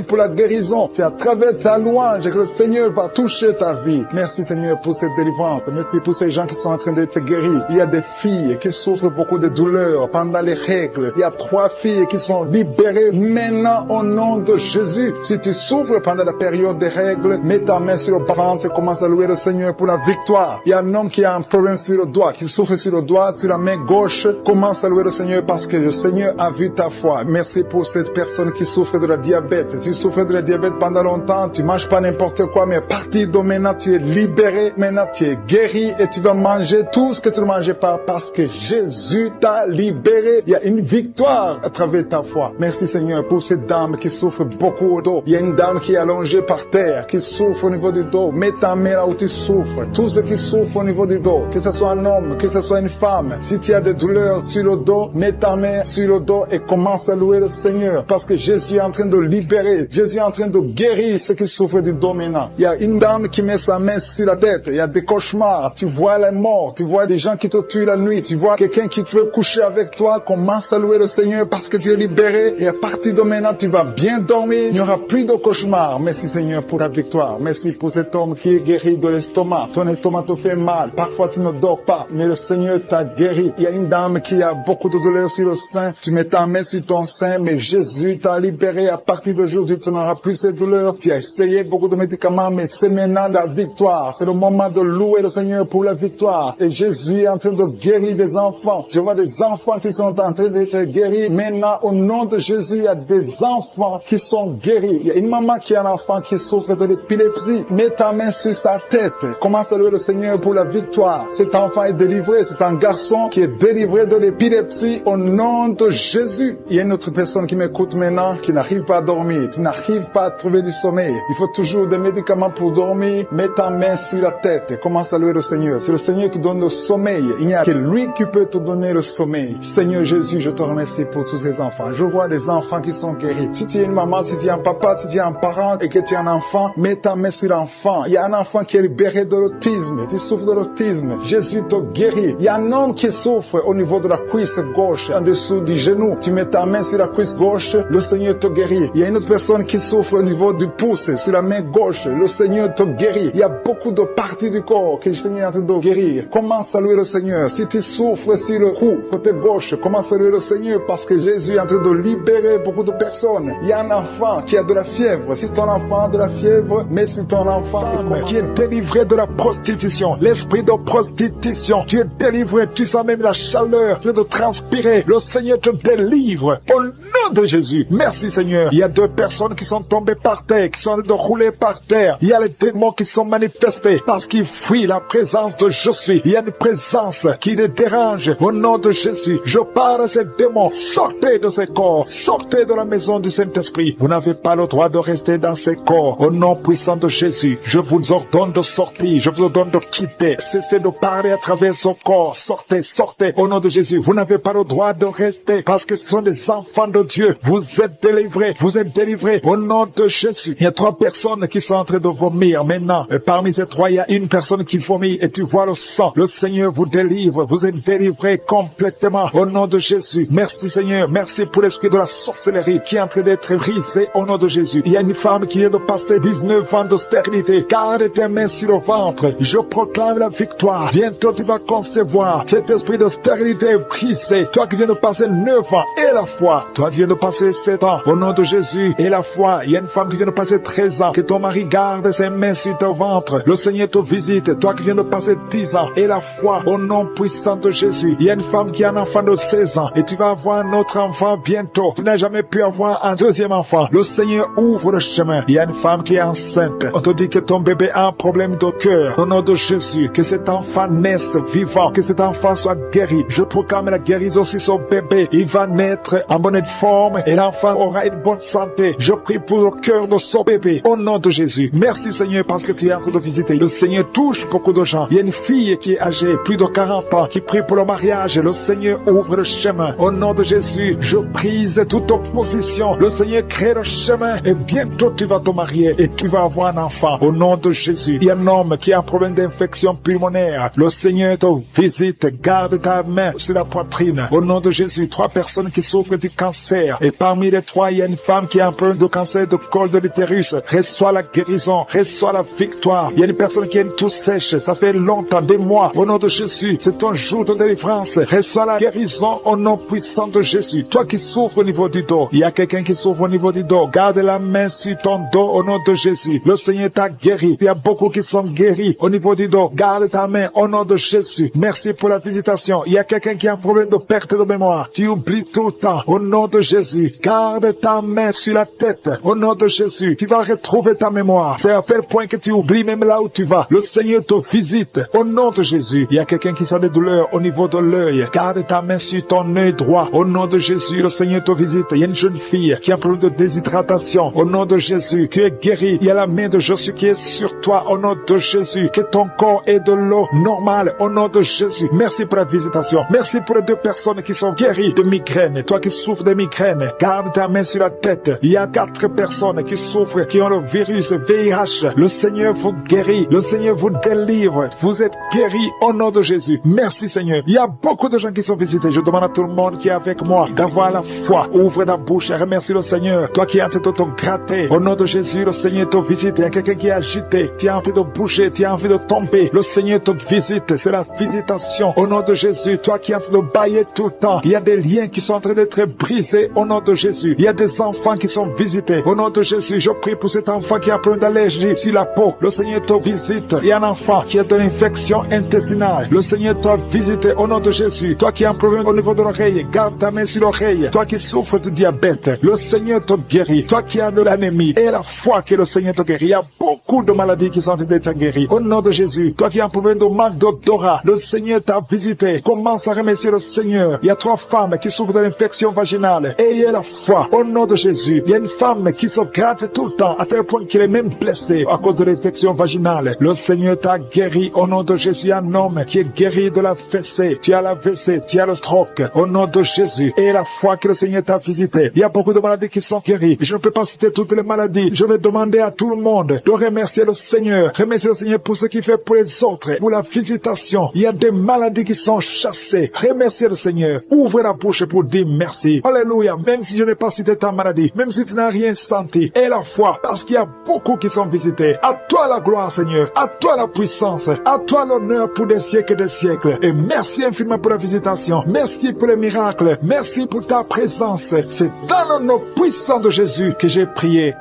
pour la guérison. C'est à travers ta louange que le Seigneur va toucher ta vie. Merci Seigneur pour cette délivrance. Merci pour ces gens qui sont en train d'être guéris. Il y a des filles qui souffrent beaucoup de douleurs pendant les règles. Il y a 3 filles qui sont libérées maintenant au nom de Jésus. Si tu souffres pendant la période des règles, mets ta main sur le ventre et commence à louer le Seigneur pour la victoire. Il y a un homme qui a un problème sur le doigt, qui souffre sur le doigt, sur la main gauche. Commence à louer le Seigneur parce que le Seigneur a vu ta foi. Merci pour cette personne qui souffre de la diabète. Si tu souffres de la diabète pendant longtemps, tu manges pas n'importe quoi, mais à partir de maintenant, tu es libéré. Maintenant, tu es guéri et tu vas manger tout ce que tu ne mangeais pas parce que Jésus t'a libéré. Il y a une victoire à travers ta foi. Merci Seigneur pour cette dame qui souffre beaucoup au dos. Il y a une dame qui est allongée par terre, qui souffre au niveau du dos. Mets ta main là où tu souffres. Tous ceux qui souffrent au niveau du dos, que ce soit un homme, que ce soit une femme, si tu as des douleurs sur le dos, mets ta main sur le dos et commence à louer le Seigneur parce que Jésus est en train de libérer. Jésus est en train de guérir ceux qui souffrent du dos maintenant. Il y a une dame qui met sa main sur la tête. Il y a des cauchemars. Tu vois les morts. Tu vois des gens qui te tuent la nuit. Tu vois quelqu'un qui veut coucher avec toi. Commence à louer le Seigneur parce que tu es libéré. Et à partir de maintenant, tu vas bien dormir. Il n'y aura plus de cauchemars. Merci Seigneur pour ta victoire. Merci pour cet homme qui est guéri de l'estomac. Ton estomac te fait mal. Parfois, tu ne dors pas. Mais le Seigneur t'a guéri. Il y a une dame qui a beaucoup de douleurs sur le sein. Tu mets ta main sur ton sein. Mais Jésus t'a libéré. À partir d'aujourd'hui, tu n'auras plus ces douleurs. Tu as essayé beaucoup de médicaments. Mais c'est maintenant la victoire. C'est le moment de louer le Seigneur pour la victoire. Et Jésus est en train de guérir des enfants. Je vois des enfants qui sont en train d'être guéris. Maintenant, au nom de Jésus, il y a des enfants qui sont guéris. Il y a une maman qui a un enfant qui souffre de l'épilepsie. Mets ta main sur sa tête. Commence à louer le Seigneur pour la victoire. Cet enfant est délivré. C'est un garçon qui est délivré de l'épilepsie au nom de Jésus. Il y a une autre personne qui m'écoute maintenant qui n'arrive pas à dormir. Tu n'arrives pas à trouver du sommeil. Il faut toujours des médicaments pour dormir. Mets ta main sur la tête. Commence à louer le Seigneur. C'est le Seigneur qui donne le sommeil. Il n'y a que lui qui peut te donner le sommeil. Seigneur Jésus, je te remercie pour tous ces enfants. Je vois des enfants qui sont guéris. Si tu es une maman, si tu es un papa, si tu es un parent et que tu es un enfant, mets ta main sur l'enfant. Il y a un enfant qui est libéré de l'autisme. Tu souffres de l'autisme. Jésus te guérit. Il y a un homme qui souffre au niveau de la cuisse gauche, en dessous dessous du genou. Tu mets ta main sur la cuisse gauche, le Seigneur te guérit. Il y a une autre personne qui souffre au niveau du pouce, sur la main gauche, le Seigneur te guérit. Il y a beaucoup de parties du corps que le Seigneur est en train de guérir. Commence à louer le Seigneur. Si tu souffres sur le cou, côté gauche, commence à louer le Seigneur parce que Jésus est en train de libérer beaucoup de personnes. Il y a un enfant qui a de la fièvre. Si ton enfant a de la fièvre, mais si ton enfant qui est délivré de la prostitution, l'esprit de prostitution, tu es délivré, tu sens même la chaleur, tu es de transpirer, le Seigneur te délivre. Au nom de Jésus, merci Seigneur. Il y a 2 personnes qui sont tombées par terre, qui sont en train de rouler par terre. Il y a les démons qui sont manifestés parce qu'ils fuient la présence de je suis. Il y a une présence qui les dérange. Au nom de Jésus, je parle à ces démons. Sortez de ces corps, sortez de la maison du Saint-Esprit. Vous n'avez pas le droit de rester dans ces corps. Au nom puissant de Jésus, je vous ordonne de sortir, je vous ordonne de quitter. Cessez de parler à travers son corps. Sortez, sortez. Au nom de Jésus, vous n'avez pas le droit de rester parce que ce sont des enfants de Dieu. Vous êtes délivrés, vous êtes délivrés. Au nom de Jésus, il y a 3 personnes qui sont en train de vomir maintenant. Et parmi ces 3, il y a une personne qui vomit et tu vois le sang. Le Seigneur vous délivre, vous êtes délivrés complètement. Au nom de Jésus, merci Seigneur, merci pour l'esprit de la sorcellerie qui est en train d'être brisé au nom de Jésus. Il y a une femme qui vient de passer 19 ans de stérilité. Garde tes mains sur le ventre. Je proclame la victoire. Bientôt tu vas concevoir. Cet esprit de stérilité est brisé. Toi qui viens de passer 9 ans et la foi. Toi qui viens de passer 7 ans au nom de Jésus et la foi. Il y a une femme qui vient de passer 13 ans. Que ton mari garde ses mains sur ton ventre. Le Seigneur te visite. Toi qui viens de passer 10 ans et la foi au nom puissant de Jésus. Il y a une femme qui a un enfant de 16 ans et tu vas avoir un autre enfant bientôt. Tu n'as jamais pu avoir un deuxième enfant. Le Seigneur ouvre le chemin. Il y a une femme qui est enceinte. On te dit que ton bébé a un problème de cœur. Au nom de Jésus, que cet enfant naisse vivant, que cet enfant soit guéri. Je proclame la guérison sur son bébé. Il va naître en bonne forme et l'enfant aura une bonne santé. Je prie pour le cœur de son bébé. Au nom de Jésus. Merci Seigneur parce que tu es en train de visiter. Le Seigneur touche beaucoup de gens. Il y a une fille qui est âgée, plus de 40 ans, qui prie pour le mariage. Le Seigneur ouvre le chemin. Au nom de Jésus, je brise toute opposition. Le Seigneur crée le chemin et bientôt tu vas te marier et tu vas avoir un enfant. Au nom de Jésus, il y a un homme qui a un problème d'infection pulmonaire. Le Seigneur te visite. Garde ta main sur la poitrine. Au nom de Jésus, 3 personnes qui souffrent du cancer. Et parmi les 3, il y a une femme qui a un problème de cancer de col de l'utérus. Reçois la guérison. Reçois la victoire. Il y a une personne qui a une toux sèche. Ça fait longtemps, des mois. Au nom de Jésus, c'est ton jour de délivrance. Reçois la guérison au nom puissant de Jésus. Toi qui souffres au niveau du dos, il y a quelqu'un qui souffre au niveau du dos. Garde la main sur ton dos au nom de Jésus. Le Seigneur t'a guéri. Il y a beaucoup qui sont guéris au niveau du dos. Garde ta main au nom de Jésus. Merci pour la visitation. Il y a quelqu'un qui a un problème de perte de mémoire. Tu oublies tout le temps. Au nom de Jésus, garde ta main sur la tête. Au nom de Jésus, tu vas retrouver ta mémoire. C'est à tel point que tu oublies même là où tu vas. Le Seigneur te visite. Au nom de Jésus, il y a quelqu'un qui sent des douleurs au niveau de l'œil. Garde ta main sur ton œil droit. Au nom de Jésus, le Seigneur te visite. Il y a une jeune fille qui a un problème de déshydratation. Au nom de Jésus, tu es guéri. Il y a la main de Jésus qui est sur toi. Au nom de Jésus, que ton corps ait de l'eau normale. Au nom de Jésus, merci pour la visitation. Merci pour les 2 personnes qui sont guéries de migraine. Toi qui souffres de migraine, garde ta main sur la tête. Il y a 4 personnes qui souffrent, qui ont le virus VIH. Le Seigneur vous guérit. Le Seigneur vous délivre. Vous êtes guéris au nom de Jésus. Merci Seigneur. Il y a beaucoup de gens qui sont visités. Je demande à tout le monde qui est avec moi d'avoir la foi. Ouvre la bouche et remercie le Seigneur. Toi qui es en train de te gratter. Au nom de Jésus, le Seigneur te visite. Il y a quelqu'un qui est agité. Tu as envie de bouger. Tu as envie de tomber. Le Seigneur te visite. C'est la visitation. Au nom de Jésus, toi qui es en train de bailler tout le temps. Il y a des liens qui sont en train d'être brisés. Au nom de Jésus. Il y a des enfants qui sont visités. Au nom de Jésus, je prie pour cet enfant qui a un problème d'allergie sur la peau. Le Seigneur te visite. Il y a un enfant qui a de l'infection intestinale. Le Seigneur t'a visité au nom de Jésus. Toi qui as un problème au niveau de l'oreille, garde ta main sur l'oreille. Toi qui souffres du diabète, le Seigneur te guérit. Toi qui as de l'anémie, et la foi que le Seigneur te guérit. Il y a beaucoup de maladies qui sont en train d'être guéries. Au nom de Jésus, toi qui as un problème de manque d'odorat, le Seigneur t'a visité. Commence à remercier le Seigneur. Il y a 3 femmes qui souffrent de l'infection vaginale. Ayez la foi au nom de Jésus. Il y a une femme qui se gratte tout le temps à tel point qu'elle est même blessée à cause de l'infection vaginale. Le Seigneur t'a guéri au nom de Jésus. Un homme qui est guéri de la fessée. Tu as la WC, tu as le stroke. Au nom de Jésus. Et la foi que le Seigneur t'a visité. Il y a beaucoup de maladies qui sont guéries. Je ne peux pas citer toutes les maladies. Je vais demander à tout le monde de remercier le Seigneur. Remercier le Seigneur pour ce qu'il fait pour les autres. Pour la visitation. Il y a des maladies qui sont chassées. Remerciez le Seigneur. Ouvre ouvrir la bouche pour dire merci. Alléluia. Même si je n'ai pas cité ta maladie, même si tu n'as rien senti, et la foi, parce qu'il y a beaucoup qui sont visités. À toi la gloire, Seigneur. À toi la puissance. À toi l'honneur pour des siècles et des siècles. Et merci infiniment pour la visitation. Merci pour les miracles. Merci pour ta présence. C'est dans le nom puissant de Jésus que j'ai prié.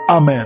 Amen.